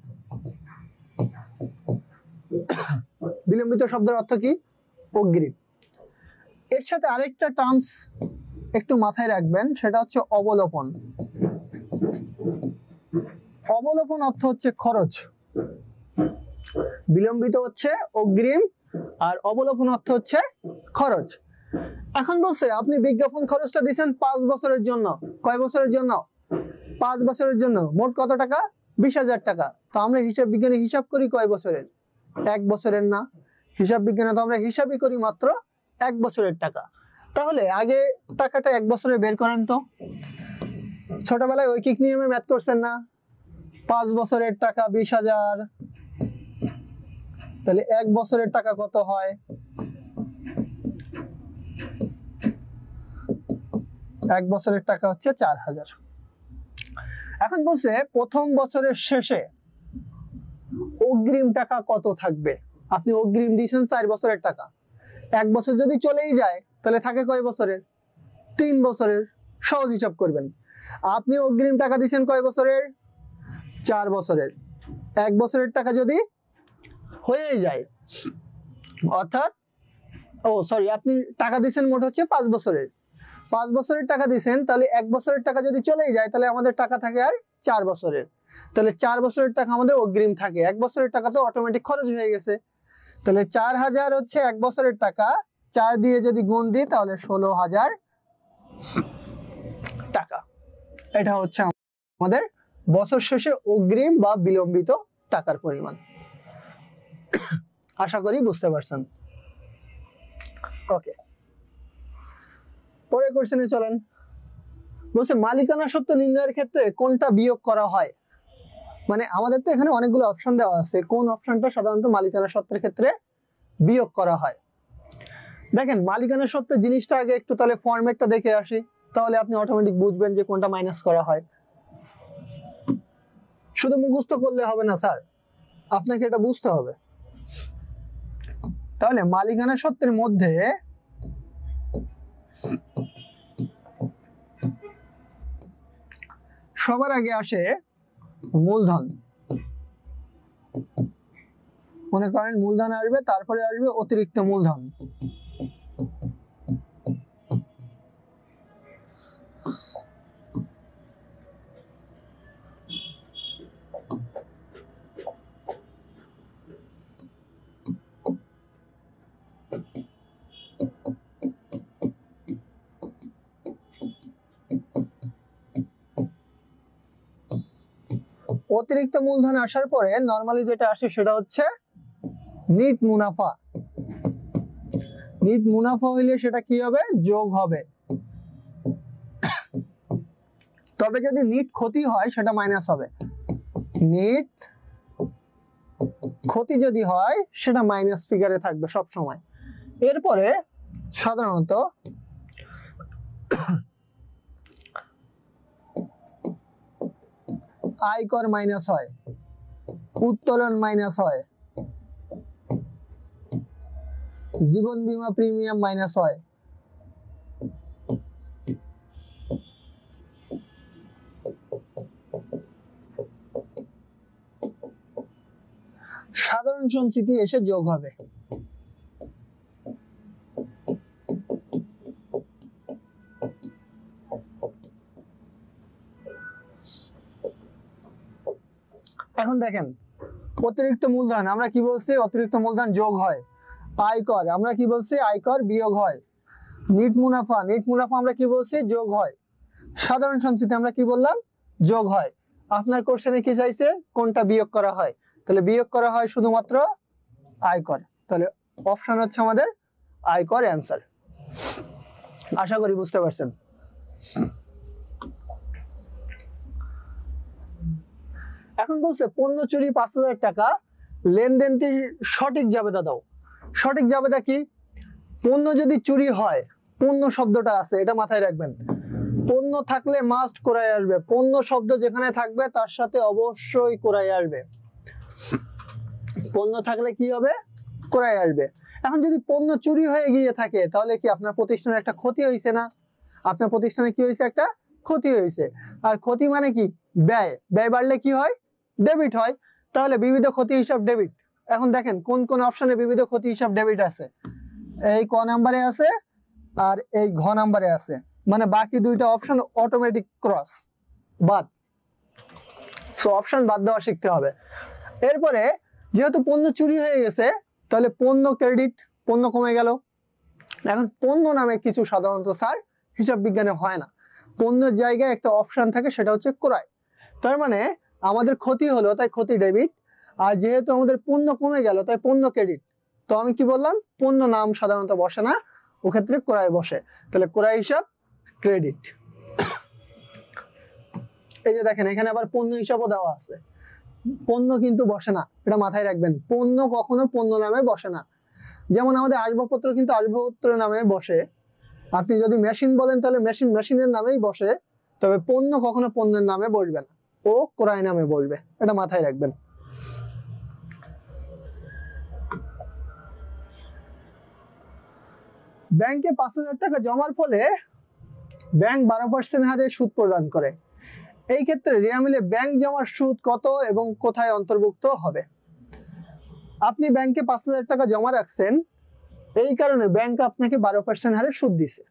বিলম্বিত শব্দের অর্থ কি? অগ্রিম। এর সাথে আরেকটা টার্মস একটু মাথায় রাখবেন, সেটা হচ্ছে অবলোপন। অবলোপন অর্থ হচ্ছে খরচ। বিলম্বিত হচ্ছে অগ্রিম আর অবলোপন অর্থ হচ্ছে খরচ। এখন বলছে আপনি বিজ্ঞাপন খরচটা দিচ্ছেন 5 বছরের জন্য। কয় বছরের জন্য? 5 বছরের জন্য। মোট কত টাকা? 20,000 টাকা। তো আমরা হিসাব বিজ্ঞানে হিসাব করি কয় বছরের? 1 বছরের না। হিসাব বিজ্ঞানে তো আমরা হিসাবই করি মাত্র 1 বছরের টাকা। তাহলে আগে টাকাটা 1 বছরে বের করেন তো। ছোটবেলায় ঐকিক নিয়মে ম্যাথ করছেন না? 5 বছরের টাকা 20,000, তাহলে 1 বছরের টাকা কত হয়? এক বছরের টাকা হচ্ছে 4000। এখন বলছে প্রথম বছরের শেষে অগ্রিম টাকা কত থাকবে। আপনি অগ্রিম দিয়েছেন 4 বছরের টাকা, এক বছর যদি চলেই যায় তাহলে থাকে কয় বছরের? 3 বছরের। সহজ হিসাব করবেন, আপনি অগ্রিম টাকা দিয়েছেন কয় বছরের? 4 বছরের। এক বছরের টাকা যদি হয়ে যায়, অর্থাৎ আপনি টাকা দিয়েছেন মোট হচ্ছে 5 বছরের, 5 বছরের টাকা দিয়েছেন, তাহলে এক বছরের টাকা যদি চলেই যায় তাহলে আমাদের টাকা থাকে আর 4 বছরের। তাহলে 4 বছরের টাকা আমাদের অগ্রিম থাকে, এক বছরের টাকা তো অটোমেটিক খরচ হয়ে গেছে। তাহলে 4000 হচ্ছে এক বছরের টাকা, 4 দিয়ে যদি গুণ দিই তাহলে 16000 টাকা। এটা হচ্ছে আমাদের বছর শেষে অগ্রিম বা বিলম্বিত টাকার পরিমাণ। আশা করি বুঝতে পারছেন। ওকে, পরের কোশ্চেনে চলেন। বলছে মালিকানা সত্ত্ব নির্ণয়ের ক্ষেত্রে কোনটা বিয়োগ করা হয়। মানে আমাদের তো এখানে অনেকগুলো অপশন দেওয়া আছে, কোন অপশনটা সাধারণত মালিকানা সত্ত্বের ক্ষেত্রে বিয়োগ করা হয়। দেখেন মালিকানা সত্ত্বের জিনিসটা আগে একটু তাহলে ফরম্যাটটা দেখে আসি, তাহলে আপনি অটোমেটিক বুঝবেন যে কোনটা মাইনাস করা হয়। শুধু মুখস্থ করলে হবে না স্যার, আপনাকে এটা বুঝতে হবে। তাহলে মালিকানা সত্ত্বের মধ্যে সবার আগে আসে মূলধন। মনে করেন মূলধন আসবে, তারপরে আসবে অতিরিক্ত মূলধন। অতিরিক্ত মূলধন আসার পরে নরমালি যেটা আসে সেটা হচ্ছে নিট মুনাফা। নিট মুনাফা হইলে সেটা কি হবে? যোগ হবে। তবে যদি নিট ক্ষতি হয় সেটা মাইনাস হবে। নিট ক্ষতি যদি হয় সেটা মাইনাস ফিগারে থাকবে সব সময়। এরপরে সাধারণত আয়কর মাইনাস হয়, উত্তোলন মাইনাস হয়, জীবন বীমা প্রিমিয়াম মাইনাস হয়, সাধারণ সঞ্চিতি এসে যোগ হবে। এখন দেখেন অতিরিক্ত মূলধন আমরা কি বলছি? অতিরিক্ত মূলধন যোগ হয়। আয়কর আমরা কি বলছি? আয়কর বিয়োগ হয়। নিট মুনাফা, নিট মুনাফা আমরা কি বলছি? যোগ হয়। সাধারণ সঞ্চিতি আমরা কি বললাম? যোগ হয়। আপনার কোশ্চেনে কি চাইছে? কোনটা বিয়োগ করা হয়? তাহলে বিয়োগ করা হয় শুধুমাত্র আয়কর। তাহলে অপশন হচ্ছে আমাদের আয়কর অ্যান্সার। আশা করি বুঝতে পারছেন। এখন বলছে পণ্য চুরি 5000 টাকা, লেনদেনটির সঠিক জাবেদা দাও। সঠিক জাবেদা কি? পণ্য যদি চুরি হয়, পণ্য শব্দটা আছে এটা মাথায় রাখবেন। পণ্য থাকলে মাস্ট কোরাই আসবে, পণ্য শব্দ যেখানে থাকবে তার সাথে অবশ্যই কোরাই আসবে। পণ্য থাকলে কি হবে? কোরাই আসবে। এখন যদি পণ্য চুরি হয়ে গিয়ে থাকে তাহলে কি আপনার প্রতিষ্ঠানের একটা ক্ষতি হয়েছে না? আপনার প্রতিষ্ঠানে কি হয়েছে? একটা ক্ষতি হয়েছে। আর ক্ষতি মানে কি? ব্যয়। ব্যয় বাড়লে কি হয়? ডেবিট হয়। তাহলে বিবিধ ক্ষতি হিসাব ডেবিট। এখন দেখেন কোন কোন অপশনে বিবিধ ক্ষতি হিসাব ডেবিট আছে। এই ক নাম্বারে আছে আর এই ঘ নাম্বারে আছে, মানে বাকি দুইটা অপশন অটোমেটিক ক্রস বাদ। সো অপশন বাদ দেওয়া শিখতে হবে। এরপরে যেহেতু পণ্য চুরি হয়ে গেছে তাহলে পণ্য ক্রেডিট, পণ্য কমে গেল। এখন পণ্য নামে কিছু সাধারণত স্যার হিসাব বিজ্ঞানে হয় না। পণ্যের জায়গায় একটা অপশন থাকে, সেটা হচ্ছে ক্রয়। তার মানে আমাদের ক্ষতি হলো তাই ক্ষতি ডেবিট, আর যেহেতু আমাদের পণ্য কমে গেল তাই পণ্য ক্রেডিট। তো আমি কি বললাম? পণ্য নাম সাধারণত বসে না, ওক্ষেত্রে ক্রয় বসে। তাহলে ক্রয় হিসাব ক্রেডিট। এই যে দেখেন এখানে আবার পণ্য হিসাবও দেওয়া আছে, পণ্য কিন্তু বসে না, এটা মাথায় রাখবেন। পণ্য কখনো পণ্য নামে বসে না। যেমন আমাদের আসবাবপত্র কিন্তু আসবাবপত্র নামে বসে, আপনি যদি মেশিন বলেন তাহলে মেশিনের নামেই বসে, তবে পণ্য কখনো পণ্যের নামে বসবে না, ও ক্রয় নামে বসবে, এটা মাথায় রাখবেন। ব্যাংকে 5,000 টাকা জমার ফলে ব্যাংক 12% হারে সুদ প্রদান করে। এই ক্ষেত্রে রিয়া মিলে ব্যাংক জমার সুদ কত এবং কোথায় অন্তর্ভুক্ত হবে? আপনি ব্যাংকে 5,000 টাকা জমা রাখছেন, এই কারণে ব্যাংক আপনাকে 12% হারে সুদ দিছে।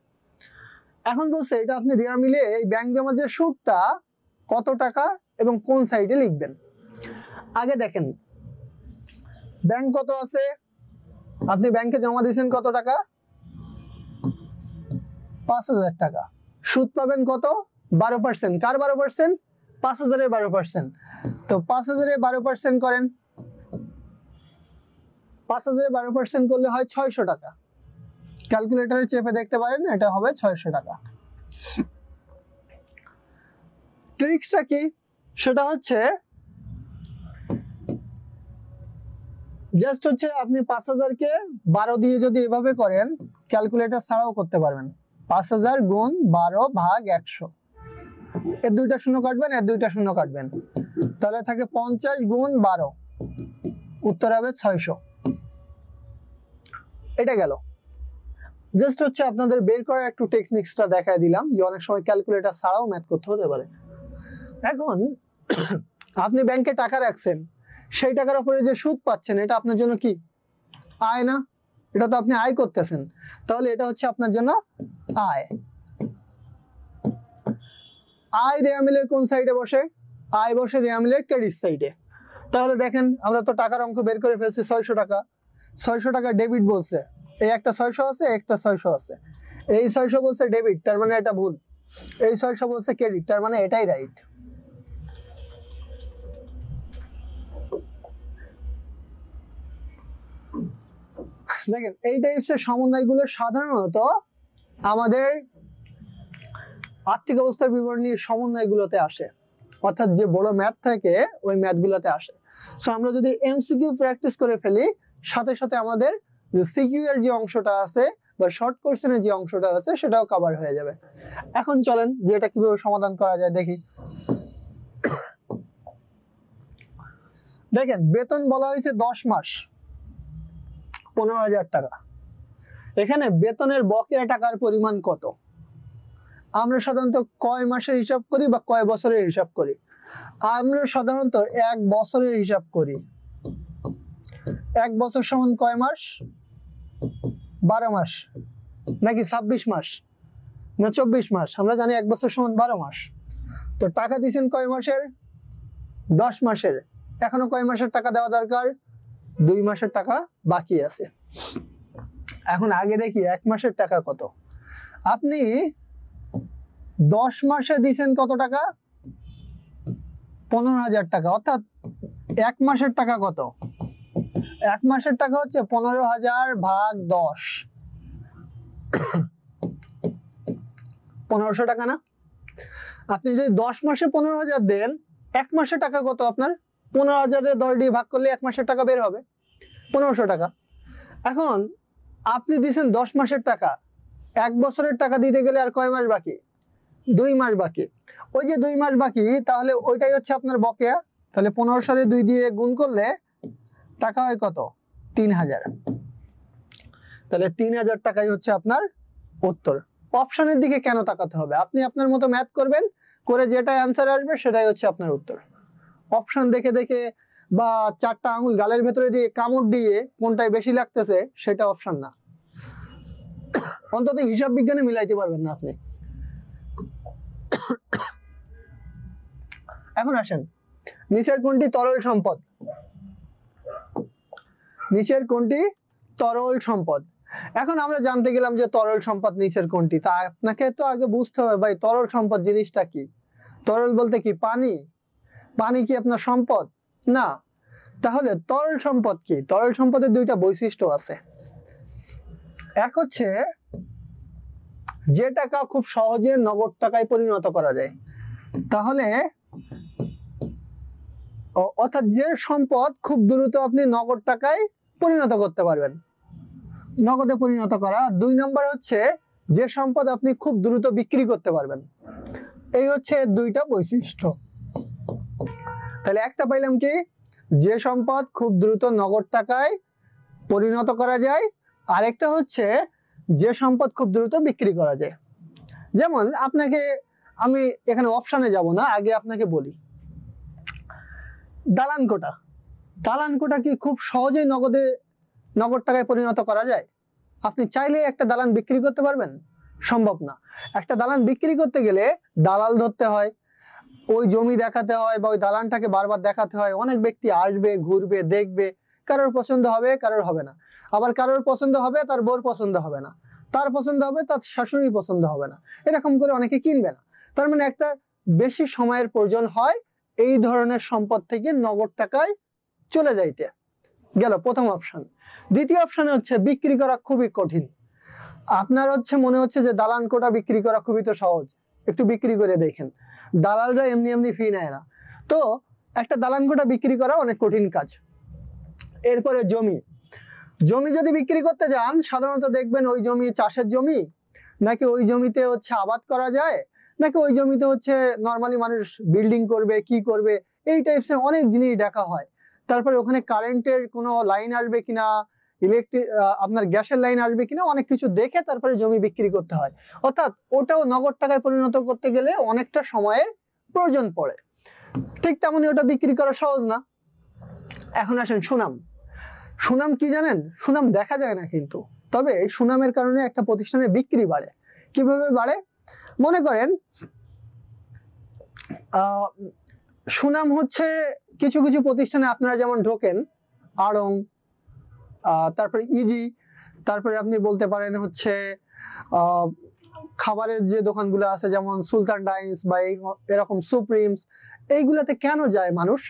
এখন বলছে এটা আপনি রিয়া মিলে এই ব্যাংক জমা যে সুদটা কত টাকা এবং কোন সাইডে লিখবেন। আগে দেখেন ব্যাংক কত আছে, আপনি ব্যাংকে জমা দিয়েছেন কত টাকা, 5,000 টাকা। সুদ পাবেন কত, 12%। কার 12%? 5,000-এর 12%। তো 5,000-এর 12% করেন, 5,000-এর 12% করলে হয় 600 টাকা। ক্যালকুলেটরে চেপে দেখতে পারেন, এটা হবে 600 টাকা। ট্রিক্সটা কি? সেটা হচ্ছে জাস্ট হচ্ছে আপনি 5,000-কে 12 দিয়ে যদি এভাবে করেন, ক্যালকুলেটর ছাড়াও করতে পারবেন। 5,000 গুণ 12 ভাগ 100, এর দুইটা শূন্য কাটবেন, এর দুইটা শূন্য কাটবেন, তাহলে থাকে 50 গুণ 12, উত্তর হবে 600। এটা গেল। জাস্ট হচ্ছে আপনাদের বের করার একটু টেকনিক্সটা দেখায় দিলাম, যে অনেক সময় ক্যালকুলেটর ছাড়াও ম্যাথ করতে হতে পারে। এখন আপনি ব্যাংকে টাকা রাখছেন, সেই টাকার উপরে যে সুদ পাচ্ছেন, এটা আপনার জন্য কি আয় না? এটা তো আপনি আয় করতেছেন, তাহলে এটা হচ্ছে আপনার জন্য আয়। আয় রিয়া মিলের কোন সাইডে বসে? আয় বসে রিয়া মিলের ক্রেডিট সাইডে। তাহলে দেখেন আমরা তো টাকার অঙ্ক বের করে ফেলছি 600 টাকা। 600 টাকা ডেবিট বলছে, এই একটা 600 আছে, একটা 600 আছে। এই 600 বলছে ডেবিট, তার মানে এটা ভুল। এই 600 বলছে ক্রেডিট, তার মানে এটাই রাইট। দেখেন এই টাইপসের সমন্বয়গুলো সাধারণত আমাদের আর্থিক অবস্থার বিবরণীর সমন্বয়গুলোতে আসে, অর্থাৎ যে বড় ম্যাথ থাকে ওই ম্যাথগুলোতে আসে। সো আমরা যদি এমসিকিউ প্র্যাকটিস করে ফেলি, সাথে সাথে আমাদের যে সিকিউ এর যে অংশটা আছে বা শর্ট কোশ্চেনের যে অংশটা আছে সেটাও কভার হয়ে যাবে। এখন চলেন যে এটা কিভাবে সমাধান করা যায় দেখি। দেখেন বেতন বলা হয়েছে 10 মাস, 15,000 টাকা। এখানে বেতনের বকেয়া টাকার পরিমাণ কত? আমরা সাধারণত কয় মাসের হিসাব করি বা কয় বছরের হিসাব করি? আমরা সাধারণত 1 বছরের হিসাব করি। 1 বছর সমান কয় মাস? 12 মাস নাকি 26 মাস না 24 মাস? আমরা জানি 1 বছর সমান 12 মাস। তো টাকা দিয়েছেন কয় মাসের? 10 মাসের। এখনো কয় মাসের টাকা দেওয়া দরকার? 2 মাসের টাকা বাকি আছে। এখন আগে দেখি 1 মাসের টাকা কত। আপনি 10 মাসে দিয়েছেন কত টাকা? 15,000 টাকা। অর্থাৎ 1 মাসের টাকা কত? 1 মাসের টাকা হচ্ছে 15,000 ভাগ 10, 1500 টাকা না? আপনি যদি 10 মাসে 15,000 দেন, 1 মাসের টাকা কত আপনার? 15,000-এর 10 দিয়ে ভাগ করলে 1 মাসের টাকা বের হবে 1500 টাকা। এখন আপনি দিয়েছেন 10 মাসের টাকা, 1 বছরের টাকা দিতে গেলে আর কয় মাস বাকি? 2 মাস বাকি। ওই যে 2 মাস বাকি, তাহলে ওইটাই হচ্ছে আপনার বকেয়া। তাহলে 1500-রে 2 দিয়ে গুণ করলে টাকা হয় কত? 3,000। তাহলে 3,000 টাকাই হচ্ছে আপনার উত্তর। অপশনের দিকে কেন তাকাতে হবে? আপনি আপনার মতো ম্যাথ করবেন, করে যেটা অ্যান্সার আসবে সেটাই হচ্ছে আপনার উত্তর। অপশন দেখে দেখে বা 4টা আঙুল গালের ভেতরে দিয়ে কামড় দিয়ে কোনটায় বেশি লাগতেছে সেটা অপশন না। অন্তত হিসাব বিজ্ঞানে মিলাইতে পারবেন না আপনি। এখন আসেন, নিচের কোনটি তরল সম্পদ? নিচের কোনটি তরল সম্পদ? এখন আমরা জানতে গেলাম যে তরল সম্পদ নিচের কোনটি। তা আপনাকে তো আগে বুঝতে হবে ভাই তরল সম্পদ জিনিসটা কি। তরল বলতে কি পানি? পানি কি আপনার সম্পদ? না। তাহলে তরল সম্পদ কি? তরল সম্পদের 2টা বৈশিষ্ট্য আছে। এক হচ্ছে যে টাকা খুব সহজে নগদ টাকায় পরিণত করা যায়। তাহলে অর্থাৎ যে সম্পদ খুব দ্রুত আপনি নগদ টাকায় পরিণত করতে পারবেন, নগদে পরিণত করা। 2 নম্বর হচ্ছে যে সম্পদ আপনি খুব দ্রুত বিক্রি করতে পারবেন। এই হচ্ছে দুইটা বৈশিষ্ট্য। তাহলে একটা পাইলাম কি, যে সম্পদ খুব দ্রুত নগদ টাকায় পরিণত করা যায়, আরেকটা হচ্ছে যে সম্পদ খুব দ্রুত বিক্রি করা যায়। যেমন আপনাকে, আমি এখানে অপশনে যাব না, আগে আপনাকে বলি, দালান কোঠা। দালান কোঠা কি খুব সহজেই নগদ টাকায় পরিণত করা যায়? আপনি চাইলে একটা দালান বিক্রি করতে পারবেন? সম্ভব না। একটা দালান বিক্রি করতে গেলে দালাল ধরতে হয়, ওই জমি দেখাতে হয়, বা ওই দালানটাকে বারবার দেখাতে হয়। অনেক ব্যক্তি আসবে, ঘুরবে, দেখবে, কারোর পছন্দ হবে, কারোর হবে না। আবার কারোর পছন্দ হবে, তার বউর পছন্দ হবে না, তার পছন্দ হবে, তার শাশুড়ি পছন্দ হবে না, এরকম করে অনেকে কিনবে না। তার মানে একটা বেশি সময়ের প্রয়োজন হয় এই ধরনের সম্পদ থেকে নগদ টাকায় চলে যাইতে। গেল প্রথম অপশন। দ্বিতীয় অপশন হচ্ছে বিক্রি করা খুবই কঠিন। আপনার মনে হচ্ছে যে দালান কোঠা বিক্রি করা খুবই তো সহজ, একটু বিক্রি করে দেখেন। দালালরা এমনি এমনি ফি নেয় না। তো একটা দালান কোঠা বিক্রি করা অনেক কঠিন কাজ। এরপরে জমি যদি বিক্রি করতে যান, সাধারণত দেখবেন ওই জমি চাষের জমি, নাকি ওই জমিতে আবাদ করা যায়, নাকি ওই জমিতে নর্মালি মানুষ বিল্ডিং করবে, কি করবে, এই টাইপসের অনেক জিনিস দেখা হয়। তারপরে ওখানে কারেন্টের কোনো লাইন আসবে কিনা, আপনার গ্যাসের লাইন আসবে কিনা, অনেক কিছু দেখে তারপরে জমি বিক্রি করতে হয়। অর্থাৎ ওটাও নগদ টাকায় পরিণত করতে গেলে অনেকটা সময়ের প্রয়োজন পড়ে। ঠিক তেমনি ওটা বিক্রি করা সহজ না। এখন আসেন সুনাম কি জানেন? সুনাম দেখা যায় না, কিন্তু তবে সুনামের কারণে একটা প্রতিষ্ঠানের বিক্রি বাড়ে। কিভাবে বাড়ে? মনে করেন সুনাম কিছু কিছু প্রতিষ্ঠানে আপনারা যেমন ঢোকেন, আড়ং, তারপরে ইজি, তারপরে আপনি বলতে পারেন খাবারের যে দোকানগুলো আছে যেমন সুলতান ডাইন্স বা এরকম সুপ্রিমস, এইগুলাতে কেন যায় মানুষ?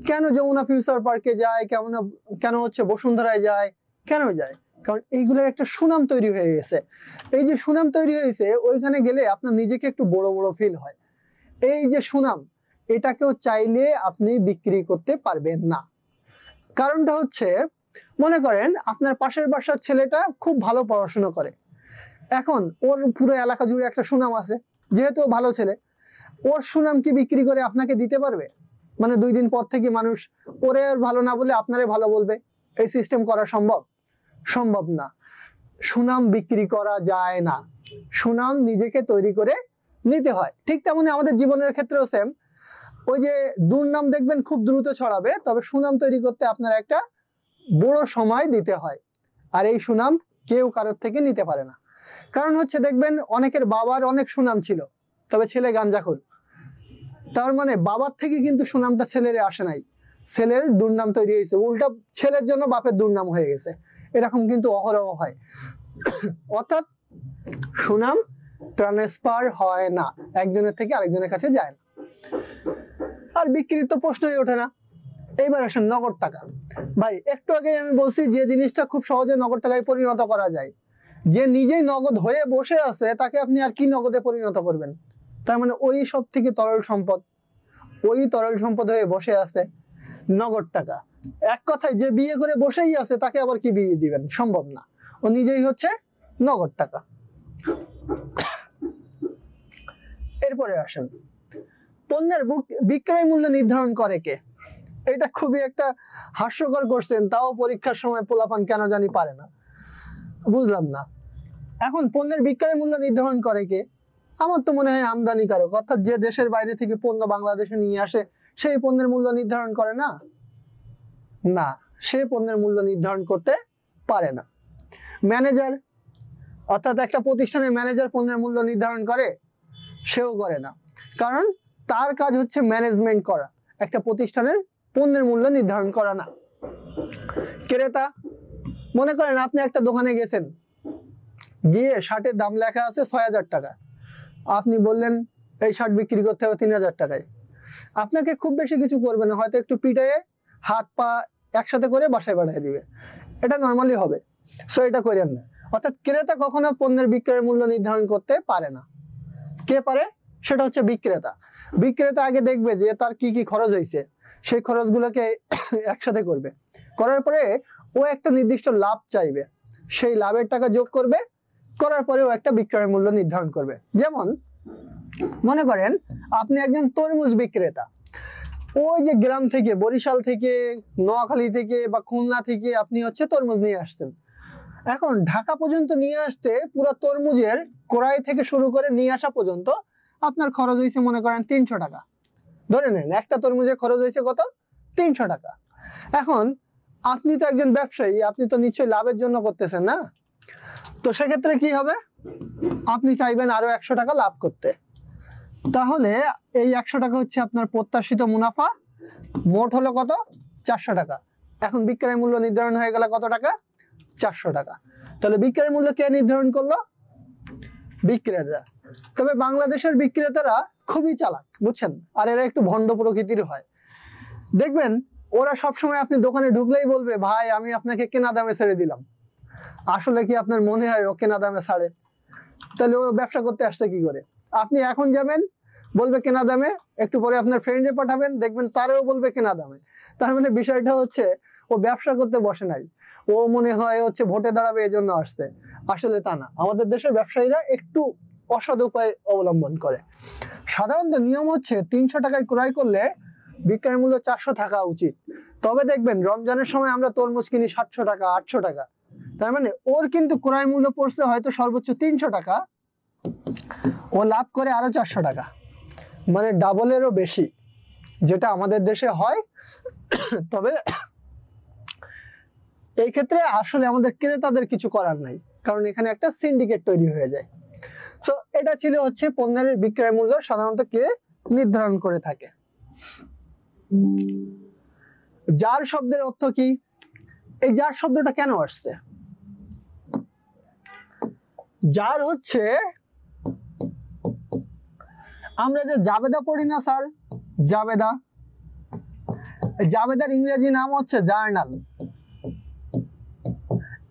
কেন যমুনা ফিউচার পার্কে যায়, কেন বসুন্ধরায় যায়, কেন যায়? কারণ এইগুলোর একটা সুনাম তৈরি হয়ে গেছে। এই যে সুনাম তৈরি হয়েছে, ওইখানে গেলে আপনার নিজেকে একটু বড় বড় ফিল হয়। এই যে সুনাম, এটাকেও চাইলে আপনি বিক্রি করতে পারবেন না। কারণটা মনে করেন আপনার পাশের বাসার ছেলেটা খুব ভালো পড়াশোনা করে, এখন ওর পুরো এলাকা জুড়ে একটা সুনাম আছে, যেহেতু ও ভালো ছেলে, ওর সুনাম কি বিক্রি করে আপনাকে দিতে পারবে? মানে 2 দিন পর থেকে মানুষ ওরে ভালো না বলে আপনারে ভালো বলবে। এই সিস্টেম করা সম্ভব না। সুনাম বিক্রি করা যায় না, সুনাম নিজেকে তৈরি করে নিতে হয়। ঠিক তেমনি আমাদের জীবনের ক্ষেত্রেও সেম। ওই যে দুর্নাম দেখবেন খুব দ্রুত ছড়াবে, তবে সুনাম তৈরি করতে আপনার একটা বড় সময় দিতে হয়। আর এই সুনাম কেউ কারোর থেকে নিতে পারে না। কারণ দেখবেন অনেকের বাবার অনেক সুনাম ছিল, তবে ছেলে গাঞ্জাখোর। তার মানে বাবার থেকে কিন্তু সুনামটা ছেলের আসে নাই, ছেলের দুর্নাম তৈরি হয়েছে, উল্টা ছেলের জন্য বাপের দুর্নাম হয়ে গেছে। এরকম কিন্তু অহরহ হয়। অর্থাৎ সুনাম ট্রান্সফার হয় না, একজনের থেকে আরেকজনের কাছে যায় না। আর বিক্রির তো প্রশ্নই ওঠে না। এইবার আসেন নগদ টাকা। ভাই একটু আগে আমি বলছি যে জিনিসটা খুব সহজে নগদ টাকায় পরিণত করা যায়। যে নিজেই নগদ হয়ে বসে আছে, তাকে আপনি আর কি নগদে পরিণত করবেন? তার মানে ওই সব থেকে তরল সম্পদ, ওই তরল সম্পদ হয়ে বসে আছে নগদ টাকা। এক কথায় যে বিয়ে করে বসেই আছে, তাকে আবার কি বিয়ে দিবেন? সম্ভব না। ও নিজেই নগদ টাকা। এরপরে আসেন পণ্যের বিক্রয় মূল্য নির্ধারণ করে কে? এটা খুবই একটা হাস্যকর কোশ্চেন, তাও পরীক্ষার সময় পোলাপান কেন জানি পারে না, বুঝলাম না। এখন পণ্যের বিক্রয় মূল্য নির্ধারণ করে কে? আমার তো মনে হয় আমদানিকারক, অর্থাৎ যে দেশের বাইরে থেকে পণ্য বাংলাদেশে নিয়ে আসে, সেই পণ্যের মূল্য নির্ধারণ করে না? না, সে পণ্যের মূল্য নির্ধারণ করতে পারে না। ম্যানেজার, অর্থাৎ একটা প্রতিষ্ঠানের ম্যানেজার পণ্যের মূল্য নির্ধারণ করে? সেও করে না, কারণ তার কাজ ম্যানেজমেন্ট করা, একটা প্রতিষ্ঠানের পণ্যের মূল্য নির্ধারণ করা না। ক্রেতা, মনে করেন আপনি একটা দোকানে গেছেন, গিয়ে শার্টের দাম লেখা আছে 6000 টাকা, আপনি বললেন এই শার্ট বিক্রি করতে হবে 3000 টাকায়। আপনাকে খুব বেশি কিছু করবে না, হয়তো একটু পিটাইয়ে হাত পা একসাথে করে বাসায় পাঠিয়ে দিবে, এটা নর্মালি হবে। সো এটা করেন না। অর্থাৎ ক্রেতা কখনো পণ্যের বিক্রয়ের মূল্য নির্ধারণ করতে পারে না। কে পারে? সেটা বিক্রেতা। বিক্রেতা আগে দেখবে যে তার কি কি খরচ হয়েছে, সেই খরচগুলোকে একসাথে করবে, করার পরে ও একটা নির্দিষ্ট লাভ চাইবে, সেই লাভের টাকা যোগ করবে, করার পরেও একটা বিক্রয় মূল্য নির্ধারণ করবে। যেমন মনে করেন আপনি একজন তরমুজ বিক্রেতা, ওই যে গ্রাম থেকে, বরিশাল থেকে, নোয়াখালী থেকে বা খুলনা থেকে আপনি হচ্ছে তরমুজ নিয়ে আসছেন। এখন ঢাকা পর্যন্ত নিয়ে আসতে পুরো তরমুজের ক্রয় থেকে শুরু করে নিয়ে আসা পর্যন্ত আপনার খরচ হয়েছে মনে করেন 300 টাকা। ধরে নেন একটা তরমুজের খরচ হয়েছে কত? 300 টাকা। এখন আপনি তো একজন ব্যবসায়ী, আপনি তো নিশ্চয়ই লাভের জন্য করতেছেন না? তো সেক্ষেত্রে কি হবে? আপনি চাইবেন আরো 100 টাকা লাভ করতে। তাহলে এই 100 টাকা হচ্ছে আপনার প্রত্যাশিত মুনাফা। মোট হলো কত? 400 টাকা। এখন বিক্রয় মূল্য নির্ধারণ হয়ে গেল কত টাকা? 400 টাকা। তাহলে বিক্রয় মূল্য কে নির্ধারণ করলো? বিক্রেতা। তবে বাংলাদেশের বিক্রেতারা খুবই চালাক, বুঝছেন, আর এরা একটু ভণ্ড প্রকৃতির হয়। দেখবেন ওরা সবসময় আপনি দোকানে ঢুকলেই বলবে, ভাই আমি আপনাকে কেনা দামে ছেড়ে দিলাম। আসলে কি আপনার মনে হয় ও কেনা দামে ছাড়ে? তাহলে ও ব্যবসা করতে আসছে কি করে? আপনি এখন যাবেন, বলবে কেনা দামে, একটু পরে আপনার ফ্রেন্ডে পাঠাবেন, দেখবেন তারেও বলবে কেনা দামে। তার মানে বিষয়টা হচ্ছে ও ব্যবসা করতে বসে নাই, ও মনে হয় হচ্ছে ভোটে দাঁড়াবে এই জন্য আসছে। আসলে তা না, আমাদের দেশের ব্যবসায়ীরা একটু অসৎ উপায় অবলম্বন করে। সাধারণত নিয়ম হচ্ছে 300 টাকায় ক্রয় করলে বিক্রয় মূল্য 400 থাকা উচিত। তবে দেখবেন রমজানের সময় আমরা তরমুজ কিনি 700 টাকা, 800 টাকা। তার মানে ওর কিন্তু ক্রয় মূল্য পড়ছে হয়তো সর্বোচ্চ 300 টাকা, ও লাভ করে আরো 400 টাকা, মানে ডাবলেরও বেশি, যেটা আমাদের দেশে হয়। তবে এই ক্ষেত্রে আসলে আমাদের ক্রেতাদের কিছু করার নাই, কারণ এখানে একটা সিন্ডিকেট তৈরি হয়ে যায়। সো এটা ছিল হচ্ছে পণ্যের বিক্রয় মূল্য সাধারণত কে নির্ধারণ করে থাকে। জার শব্দের অর্থ কি? এই জার শব্দটা কেন আসছে? জার হচ্ছে, আমরা যে জাবেদা পড়ি না স্যার, জাবেদা, জাবেদার ইংরেজি নাম হচ্ছে জার্নাল।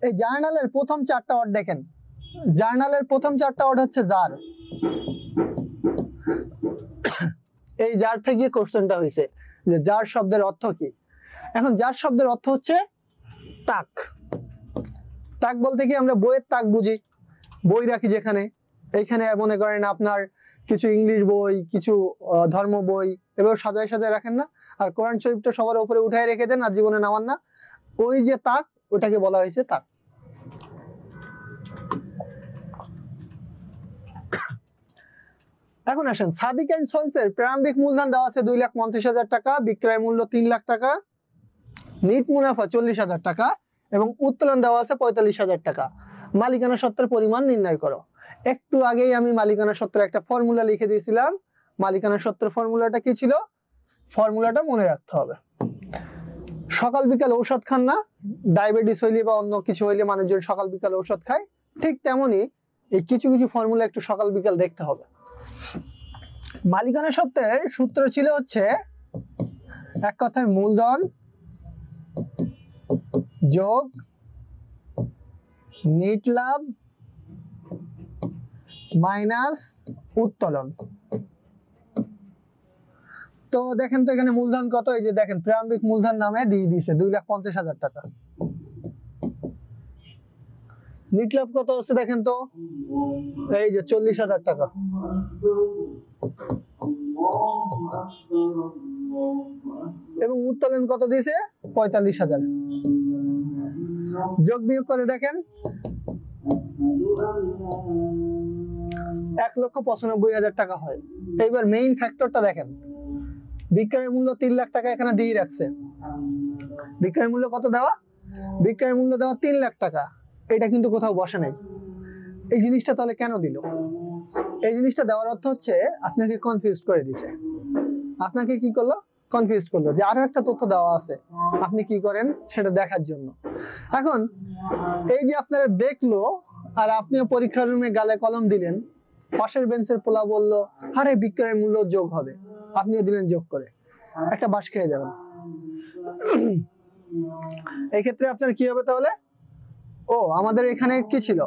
এই জার্নালের প্রথম 4টা ওয়ার্ড দেখেন, জার্নালের প্রথম 4টা ওয়ার্ড হচ্ছে জার। এই জার থেকে কোশ্চেনটা হয়েছে যে জার শব্দের অর্থ কি। এখন জার শব্দের অর্থ হচ্ছে তাক। তাক বলতে কি আমরা বইয়ের তাক বুঝি, বই রাখি যেখানে, এইখানে মনে করেন আপনার কিছু ইংলিশ বই, কিছু ধর্ম বই এবার সাজায় সাজায় রাখেন না, আর কোরআন শরীফটা সবার উপরে উঠায় রেখে দেন আর জীবনে নামান না, ওই যে তাক, ওটাকে বলা হয়েছে তাক। এখন আসেন সাদিক এন্ড সন্সের প্রারম্ভিক মূলধন দেওয়া আছে 2,50,000 টাকা, বিক্রয় মূল্য 3 লাখ টাকা, নিট মুনাফা 40,000 টাকা এবং উত্তোলন দেওয়া আছে 45,000 টাকা। মালিকানা সত্ত্বের পরিমাণ নির্ণয় করো। একটু আগেই আমি মালিকানা সত্ত্বের একটা ফর্মুলা লিখে দিয়েছিলাম। মালিকানা সত্ত্বের ফর্মুলাটা কি ছিল? ফর্মুলাটা মনে রাখতে হবে। সকাল বিকাল ঔষধ খান না? ডায়াবেটিস হইলে বা অন্য কিছু হইলে মানুষজন সকাল বিকাল ঔষধ খায়, ঠিক তেমনি এই কিছু কিছু ফর্মুলা একটু সকাল বিকাল দেখতে হবে। মালিকানা সত্ত্বের সূত্র ছিল হচ্ছে, এক কথায় মূলধন যোগ নিট লাভ মাইনাস উত্তোলন। তো দেখেন তো এখানে মূলধন কত, এই যে দেখেন প্রারম্ভিক মূলধন নামে দিয়ে দিয়েছে 2,50,000 টাকা। নিট লাভ কত হচ্ছে দেখেন তো, এই যে 40,000 টাকা। এবং উত্তোলন কত দিয়েছে? 45,000। যোগ বিয়োগ করে দেখেন 1,95,000 টাকা হয়। এইবার মেইন ফ্যাক্টরটা দেখেন, বিক্রয় মূল্য 3 লাখ টাকা এখানে দিয়ে রাখছে। বিক্রয় মূল্য কত দেওয়া? বিক্রয় মূল্য দেওয়া 3 লাখ টাকা, এটা কিন্তু কোথাও বসে নাই। এই জিনিসটা তাহলে কেন দিল? এই জিনিসটা দেওয়ার অর্থ হচ্ছে আপনাকে কনফিউজ করে দিছে। আপনাকে কি করলো? কনফিউজ করলো যে আরো একটা তথ্য দেওয়া আছে, আপনি কি করেন সেটা দেখার জন্য। এখন এই যে আপনারা দেখলো আর আপনিও পরীক্ষার রুমে গালে কলম দিলেন, পাশের বেঞ্চের পোলা বললো আরে বিক্রয় মূল্য যোগ হবে, আপনিও দিলেন যোগ করে, একটা বাঁশ খেয়ে যাবেন। এই ক্ষেত্রে আপনার কি হবে তাহলে? ও আমাদের এখানে কি ছিল?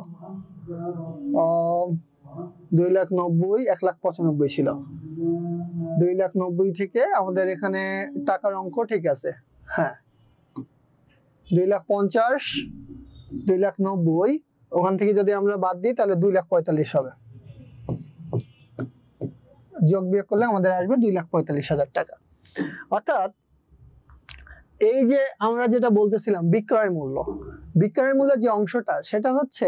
2,90,000, 1,95,000 ছিল। 2,90,000 থেকে আমাদের এখানে টাকার অঙ্ক ঠিক আছে, হ্যাঁ 2,50,000, 2,90,000 ওখান থেকে যদি আমরা বাদ দিই তাহলে 2,45,000 হবে, যোগ বিয়োগ করলে আমাদের আসবে 2,45,000 টাকা। অর্থাৎ এই যে আমরা যেটা বলতেছিলাম বিক্রয় মূল্য যে অংশটা, সেটা হচ্ছে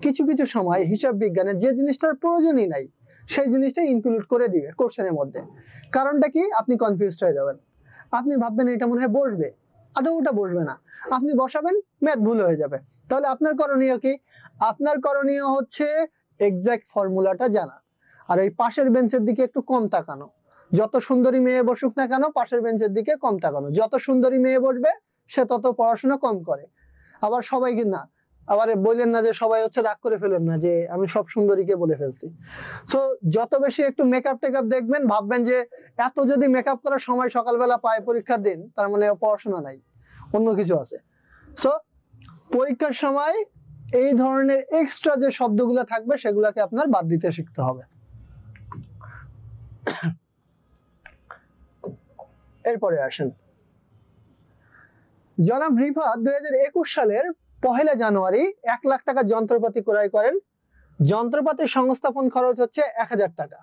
কিছু কিছু সময় হিসাব বিজ্ঞানে যে জিনিসটার প্রয়োজনই নাই সেই জিনিসটা ইনক্লুড করে দিবে কোশ্চেনের মধ্যে। কারণটা কি, আপনি কনফিউজড হয়ে যাবেন, আপনি ভাববেন এটা মনে হয় বসবে, আদৌ ওটা বসবে না, আপনি বসাবেন ম্যাথ ভুল হয়ে যাবে। তাহলে আপনার করণীয় কি? আপনার করণীয় হচ্ছে এক্সাক্ট ফর্মুলাটা জানা, আর এই পাশের বেঞ্চের দিকে একটু কম তাকানো। যত সুন্দরী মেয়ে বসুক না কেন, পাশের বেঞ্চের দিকে কম তাকানো। যত সুন্দরী মেয়ে বসবে সে তত পড়াশোনা কম করে। আবার সবাইকে না, আবার বললেন না যে সবাই হচ্ছে রাগ করে ফেলেন না যে আমি সব সুন্দরীকে বলে ফেলছি। সো যত বেশি একটু মেকআপ টেকআপ দেখবেন, ভাববেন যে এত যদি মেকআপ করার সময় সকালবেলা পায় পরীক্ষার দিন, তার মানে পড়াশোনা নাই, অন্য কিছু আছে। সো পরীক্ষার সময় এই ধরনের এক্সট্রা যে শব্দগুলো থাকবে সেগুলোকে আপনার বাদ দিতে শিখতে হবে। এরপরে আসেন, জনাব রিফাত 2021 সালের 1 জানুয়ারি 1 লাখ টাকা যন্ত্রপাতি ক্রয় করেন। যন্ত্রপাতির সংস্থাপন খরচ হচ্ছে 1000 টাকা।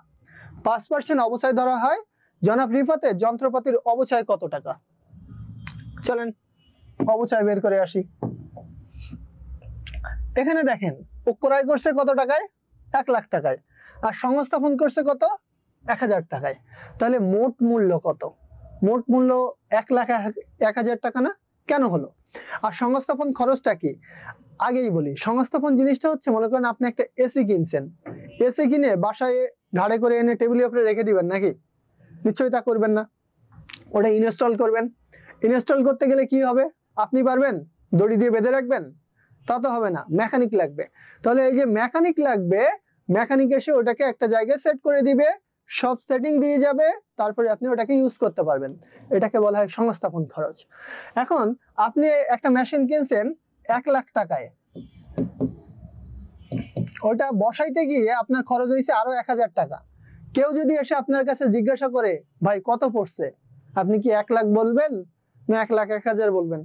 5% অবচয় ধরা হয়। জনাব রিফাতের যন্ত্রপাতির অবচয় কত টাকা? চলেন অবচয় বের করে আসি। এখানে দেখেন ও ক্রয় করছে কত টাকায়? 1 লাখ টাকায়, আর সংস্থাপন করছে কত? 1000 টাকায়। তাহলে মোট মূল্য কত? মোট মূল্য 1,01,000 টাকা না? কেন হলো? আর সংস্থাপন খরচটা কি? আগেই বলি, সংস্থাপন জিনিসটা হচ্ছে, মনে করেন আপনি একটা এসি কিনছেন, এসি কিনে বাসায় ঘাড়ে করে এনে টেবিলের উপরে রেখে দিবেন নাকি? নিশ্চয়ই তা করবেন না। ওটা ইনস্টল করবেন। ইনস্টল করতে গেলে কি হবে? আপনি পারবেন? দড়ি দিয়ে বেঁধে রাখবেন? তা তো হবে না, মেকানিক লাগবে। তাহলে এই যে মেকানিক লাগবে, মেকানিক এসে ওটাকে একটা জায়গায় সেট করে দিবে, সব সেটিং দিয়ে যাবে, তারপরে আপনি ওটাকে ইউজ করতে পারবেন। এটাকে বলা হয় সংস্থাপন খরচ। এখন আপনি একটা মেশিন কিনছেন 1 লাখ টাকায়, ওটা বসাইতে গিয়ে আপনার খরচ হয়েছে আরো 1000 টাকা। কেউ যদি এসে আপনার কাছে জিজ্ঞাসা করে ভাই কত পড়ছে, আপনি কি 1 লাখ বলবেন না 1,01,000 বলবেন?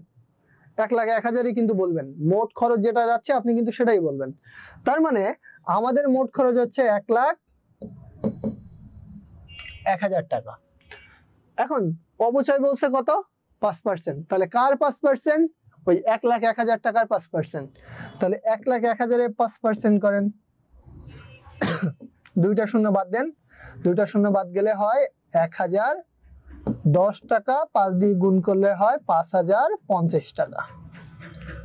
1,01,000ই কিন্তু বলবেন। মোট খরচ যেটা যাচ্ছে আপনি কিন্তু সেটাই বলবেন। তার মানে আমাদের মোট খরচ হচ্ছে 1,01,000 টাকা। এখন অবচয় বলছে কত? 5%। তাহলে কার 5%? ওই 1,01,000 টাকার 5%। তাহলে 1,01,000 এর 5% করেন। দুইটা শূন্য বাদ দেন, দুইটা শূন্য বাদ গেলে হয় 1,010 টাকা, 5 দিয়ে গুণ করলে হয় 5,050 টাকা।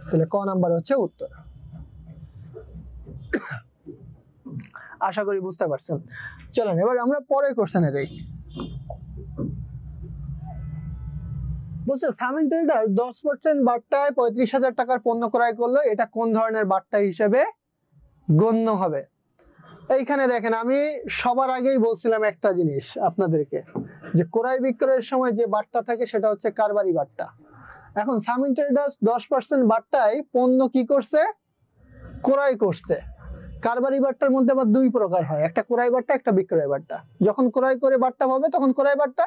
তাহলে ক নাম্বার হচ্ছে উত্তর। আশা করি বুঝতে পারছেন। চলেন এবার আমরা পরের কোশ্চেনে যাই। বলছে সামিন ট্রেডার 10% বাট্টায় 35,000 টাকার পণ্য ক্রয় করলো, এটা কোন ধরনের বাট্টা হিসেবে গণ্য হবে? এইখানে দেখেন, আমি সবার আগেই বলছিলাম একটা জিনিস আপনাদেরকে, যে ক্রয় বিক্রয়ের সময় যে বাট্টা থাকে সেটা হচ্ছে কারবারি বাট্টা। এখন সামিন ট্রেডার্স 10% বাট্টায় পণ্য কি করছে? ক্রয় করছে। কারবারি বাট্টার মধ্যে আবার দুই প্রকার হয়, একটা ক্রয় বাট্টা, একটা বিক্রয় বাট্টা। যখন ক্রয় করে বাট্টা পাবে তখন ক্রয় বাট্টা,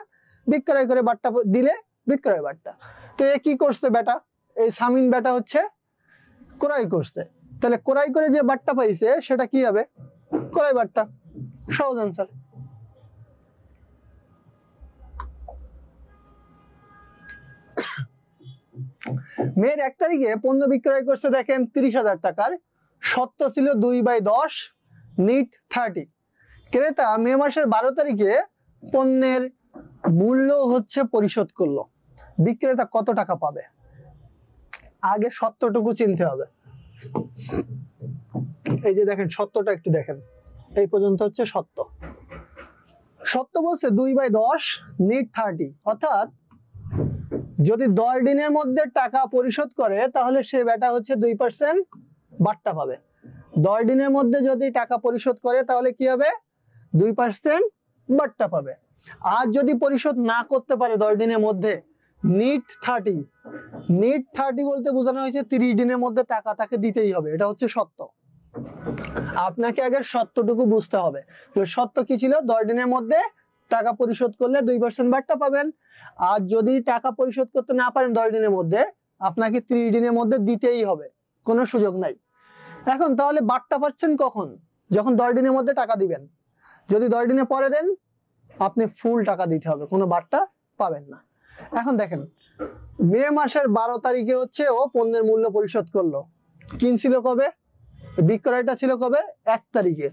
বিক্রয় করে বাট্টা দিলে বিক্রয় বাট্টা। তো এ কি করছে বেটা? এই সামিন বেটা হচ্ছে ক্রয় করছে। তাহলে ক্রয় করে যে বাট্টা পাইছে সেটা কি হবে? ক্রয় বাট্টা। সহজ আনসার। মের 1 তারিখে পণ্য বিক্রয় করছে দেখেন 30,000 টাকার, সত্য ছিল 2/10, নিট 30। ক্রেতা মে মাসের 12 তারিখে পণ্যের মূল্য হচ্ছে পরিশোধ করলো, বিক্রেতা কত টাকা পাবে? আগে সত্যটুকু চিনতে হবে। এই যে দেখেন সত্যটা একটু দেখেন, এই পর্যন্ত হচ্ছে সত্য। সত্য বলছে 2/10, নিট 30। অর্থাৎ যদি 10 দিনের মধ্যে টাকা পরিশোধ করে তাহলে সে বেটা হচ্ছে 2% বাট্টা পাবে। 10 দিনের মধ্যে যদি টাকা পরিশোধ করে তাহলে কি হবে? 2% বাট্টা পাবে। আর যদি পরিশোধ না করতে পারে 10 দিনের মধ্যে, নিট 30। নিট 30 বলতে বোঝানো হয়েছে 30 দিনের মধ্যে টাকা তাকে দিতেই হবে। এটা হচ্ছে সত্য। আপনাকে আগে সত্যটুকু বুঝতে হবে। সত্য কি ছিল? 10 দিনের মধ্যে টাকা পরিশোধ করলে 2% বাট্টা পাবেন। আর যদি টাকা পরিশোধ করতে না পারেন 10 দিনের মধ্যে, আপনাকে 30 দিনের মধ্যে দিতেই হবে, কোনো সুযোগ নাই। এখন তাহলে বাট্টা পাচ্ছেন কখন? যখন 10 দিনের মধ্যে টাকা দিবেন। যদি 10 দিনের পরে দেন আপনি ফুল টাকা দিতে হবে, কোনো বাট্টা পাবেন না। এখন দেখেন, মে মাসের 12 তারিখে হচ্ছে ও পণ্যের মূল্য পরিশোধ করলো। কিনছিল কবে? বিক্রয়টা ছিল কবে? 1 তারিখে।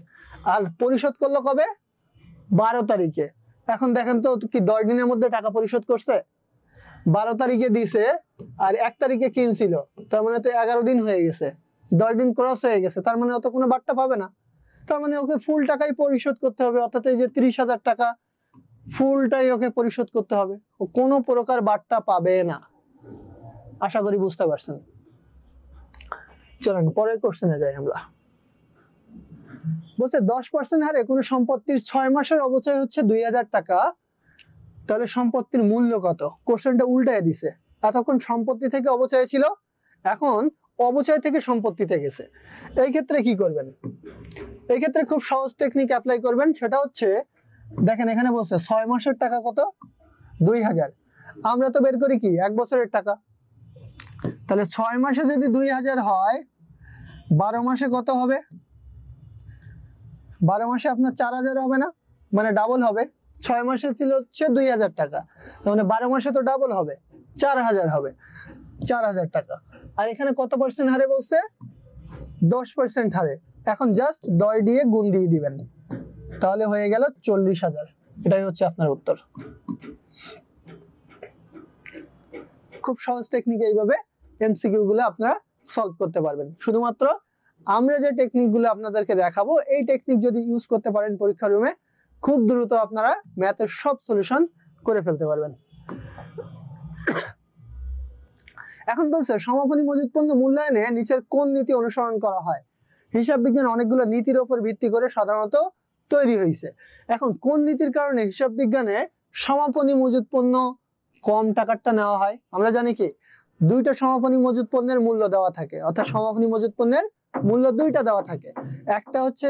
আর পরিশোধ করলো কবে? 12 তারিখে। এখন দেখেন তো কি 10 দিনের মধ্যে টাকা পরিশোধ করছে? 12 তারিখে দিছে আর 1 তারিখে কিনছিল, তার মানে তো 11 দিন হয়ে গেছে, 10 দিন ক্রস হয়ে গেছে, তার মানে অত কোনো বাট্টা পাবে না। তার মানে ওকে ফুল টাকাই পরিশোধ করতে হবে, অর্থাৎ এই যে 30,000 টাকা ফুলটাই ওকে পরিশোধ করতে হবে, ও কোনো প্রকার বাট্টা পাবে না। আশা করি বুঝতে পারছেন। চলেন পরের কোশ্চেনে যাই আমরা। বলছে 10% হারে কোনো সম্পত্তির 6 মাসের অবচয় হচ্ছে 2,000 টাকা, তাহলে সম্পত্তির মূল্য কত? কোশ্চেনটা উল্টায় দিছে। এতক্ষণ সম্পত্তি থেকে অবচয় ছিল, এখন অবচয় থেকে সম্পত্তিতে গেছে। এই ক্ষেত্রে কি করবেন? এই ক্ষেত্রে খুব সহজ টেকনিক অ্যাপ্লাই করবেন, সেটা হচ্ছে দেখেন এখানে বলছে 6 মাসের টাকা কত? 2,000। আমরা তো বের করি কি 1 বছরের টাকা, তাহলে 6 মাসে যদি 2,000 হয়, 12 মাসে কত হবে? 12 মাসে আপনার 4,000 হবে না, মানে ডাবল হবে। 6 মাসে ছিল হচ্ছে 2,000 টাকা, তার মানে 12 মাসে তো ডাবল হবে, 4,000 হবে, 4,000 টাকা। আর এখানে কত পার্সেন্ট হারে বলছে? 10% হারে। এখন জাস্ট 10 দিয়ে গুণ দিয়ে দিবেন, তাহলে হয়ে গেল 40,000। এটাই হচ্ছে আপনার উত্তর। খুব সহজ টেকনিক, এইভাবে এমসিকিউ গুলো আপনারা সলভ করতে পারবেন। শুধুমাত্র আমরা যে টেকনিক গুলো আপনাদেরকে দেখাবো, এই টেকনিক যদি ইউজ করতে পারেন পরীক্ষা রুমে, খুব দ্রুত আপনারা ম্যাথের সব সলিউশন করে ফেলতে পারবেন। এখন বলছে সমাপনী মজুত পণ্য মূল্যায়নে নিচের কোন নীতি অনুসরণ করা হয়? হিসাব বিজ্ঞান অনেকগুলো নীতির উপর ভিত্তি করে সাধারণত তৈরি হয়েছে। এখন কোন নীতির কারণে হিসাব বিজ্ঞানে সমাপনী মজুত পণ্য কম টাকারটা নেওয়া হয়? আমরা জানি কি দুইটা সমাপনী মজুত পণ্যের মূল্য দেওয়া থাকে, অর্থাৎ সমাপনী মজুত পণ্যের মূল্য দুইটা দেওয়া থাকে। একটা হচ্ছে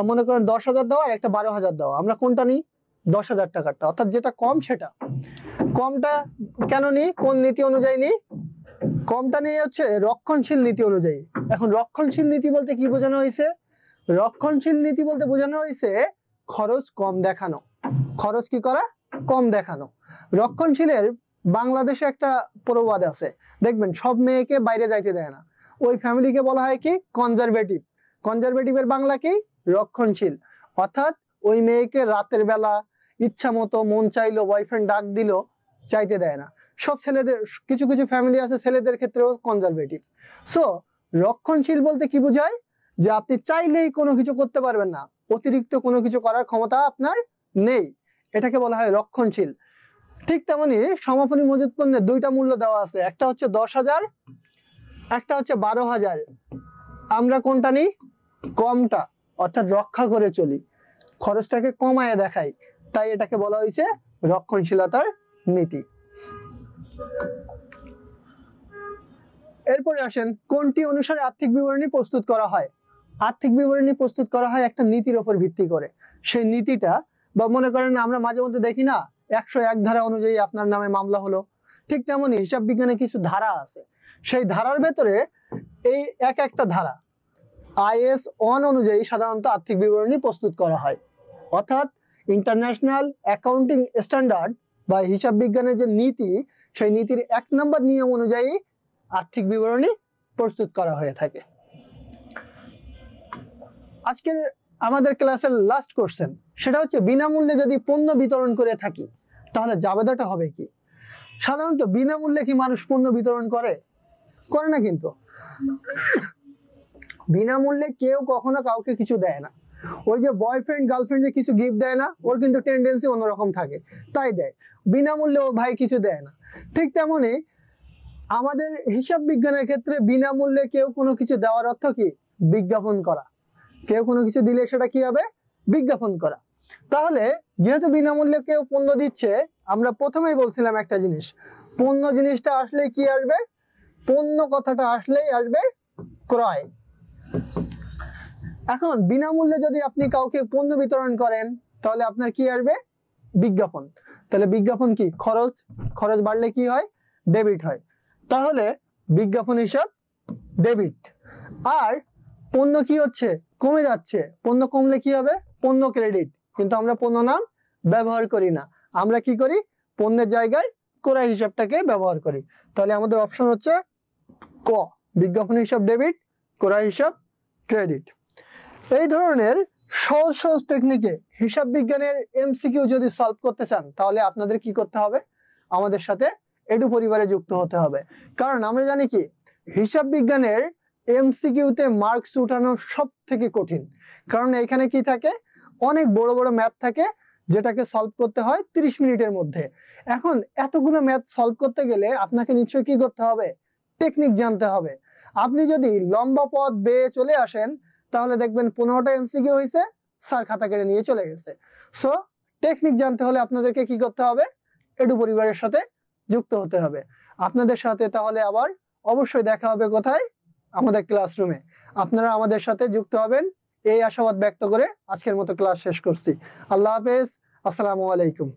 মনে করেন 10,000 দেওয়া, আর একটা 12,000 দেওয়া। আমরা কোনটা নিই? 10,000 টাকারটা, অর্থাৎ যেটা কম সেটা। কমটা কেন নিই? কোন নীতি অনুযায়ী নিই? কমটা নিয়ে হচ্ছে রক্ষণশীল নীতি অনুযায়ী। এখন রক্ষণশীল নীতি বলতে কি বোঝানো হয়েছে? রক্ষণশীল নীতি বলতে বোঝানো হয়েছে খরচ কম দেখানো। খরচ কি করা? কম দেখানো। রক্ষণশীলের বাংলাদেশে একটা প্রবাদ আছে, দেখবেন সব মেয়েকে বাইরে যাইতে দেয় না, ওই ফ্যামিলিকে বলা হয় কি? কনজারভেটিভ। কনজারভেটিভের বাংলা কি? রক্ষণশীল। অর্থাৎ ওই মেয়েকে রাতের বেলা ইচ্ছা মতো মন চাইলো বয়ফ্রেন্ড ডাক দিল, চাইতে দেয় না। সব ছেলেদের, কিছু কিছু ফ্যামিলি আছে ছেলেদের ক্ষেত্রেও কনজারভেটিভ। সো রক্ষণশীল বলতে কি বোঝায়? যে আপনি চাইলেই কোনো কিছু করতে পারবেন না, অতিরিক্ত কোনো কিছু করার ক্ষমতা আপনার নেই, এটাকে বলা হয় রক্ষণশীল। ঠিক তেমনি সমাপনী মজুত পণ্যের দুইটা মূল্য দেওয়া আছে, একটা হচ্ছে 10,000, একটা হচ্ছে 12,000। আমরা কোনটা নিই? কমটা, অর্থাৎ রক্ষা করে চলি, খরচটাকে কমায় দেখাই, তাই এটাকে বলা হয়েছে রক্ষণশীলতার নীতি। এরপরে আসেন, কোনটি অনুসারে আর্থিক বিবরণী প্রস্তুত করা হয়? আর্থিক বিবরণী প্রস্তুত করা হয় একটা নীতির উপর ভিত্তি করে। সেই নীতিটা, বা মনে করেন আমরা মাঝে মধ্যে দেখি না 101 ধারা অনুযায়ী আপনার নামে মামলা হলো, ঠিক তেমনি হিসাব বিজ্ঞানে কিছু ধারা আছে, সেই ধারার ভেতরে এই এক একটা ধারা IS 1 অনুযায়ী সাধারণত আর্থিক বিবরণী প্রস্তুত করা হয়। অর্থাৎ ইন্টারন্যাশনাল অ্যাকাউন্টিং স্ট্যান্ডার্ড বা হিসাব বিজ্ঞানের যে নীতি, সেই নীতির 1 নম্বর নিয়ম অনুযায়ী আর্থিক বিবরণী প্রস্তুত করা হয়ে থাকে। আজকের আমাদের ক্লাসের লাস্ট কোশ্চেন, সেটা হচ্ছে বিনামূল্যে যদি পণ্য বিতরণ করে থাকি তাহলে জাবেদাটা হবে কি? সাধারণত বিনামূল্যে কি মানুষ পণ্য বিতরণ করে? করে না। কিন্তু বিনামূল্যে কেউ কখনো কাউকে কিছু দেয় না। ওই যে বয়ফ্রেন্ড গার্লফ্রেন্ডে কিছু গিফট দেয় না, ওর কিন্তু টেন্ডেন্সি অন্যরকম থাকে, তাই দেয়। বিনামূল্যে ও ভাই কিছু দেয় না। ঠিক তেমনি আমাদের হিসাব বিজ্ঞানের ক্ষেত্রে বিনামূল্যে কেউ কোনো কিছু দেওয়ার অর্থ কি? বিজ্ঞাপন করা। কেউ কোনো কিছু দিলে সেটা কি হবে? বিজ্ঞাপন করা। তাহলে যেহেতু বিনামূল্যে কেউ পণ্য দিচ্ছে, আমরা প্রথমেই বলছিলাম একটা জিনিস, পণ্য জিনিসটা আসলেই কি আসবে? পণ্য কথাটা আসলেই আসবে ক্রয়। এখন বিনামূল্যে যদি আপনি কাউকে পণ্য বিতরণ করেন তাহলে আপনার কি আসবে? বিজ্ঞাপন। তাহলে বিজ্ঞাপন কি? খরচ। খরচ বাড়লে কি হয়? ডেবিট হয়। তাহলে বিজ্ঞাপন হিসাব ডেবিট। আর পণ্য কি হচ্ছে, কমে যাচ্ছে। পণ্য কমলে কি হবে, পণ্য ক্রেডিট, কিন্তু আমরা পণ্য নাম ব্যবহার করি না, আমরা কি করি, পণ্যের জায়গায় ক্রয় হিসাবটাকে ব্যবহার করি। তাহলে আমাদের অপশন হচ্ছে ক, বিজ্ঞাপন হিসাব ডেবিট, ক্রয় হিসাব ক্রেডিট। এই ধরনের সহজ সহজ টেকনিকে হিসাব বিজ্ঞানের এমসিকিউ যদি সলভ করতে চান, তাহলে আপনাদের কি করতে হবে, আমাদের সাথে এডু পরিবারে যুক্ত হতে হবে। কারণ আমরা জানি কি, হিসাব বিজ্ঞানের এমসিকিউতে মার্কস উঠানো সব থেকে কঠিন। কারণ এখানে কি থাকে, অনেক বড় বড় ম্যাথ থাকে, যেটাকে সলভ করতে হয় 30 মিনিটের মধ্যে। এখন এতগুলো ম্যাথ সলভ করতে গেলে আপনাকে নিশ্চয়ই কি করতে হবে, টেকনিক জানতে হবে। আপনি যদি লম্বা পথ বেয়ে চলে আসেন, তাহলে দেখবেন 15টা এমসিকিউ হয়েছে, স্যার খাতা কেড়ে নিয়ে চলে গেছে। সো টেকনিক জানতে হলে আপনাদেরকে কি করতে হবে, এডু পরিবারের সাথে যুক্ত হতে হবে। আপনাদের সাথে তাহলে আবার অবশ্যই দেখা হবে কোথায়, আমাদের ক্লাসরুমে। আপনারা আমাদের সাথে যুক্ত হবেন এই আশাবাদ ব্যক্ত করে আজকের মতো ক্লাস শেষ করছি। আল্লাহ হাফেজ, আসসালামু আলাইকুম।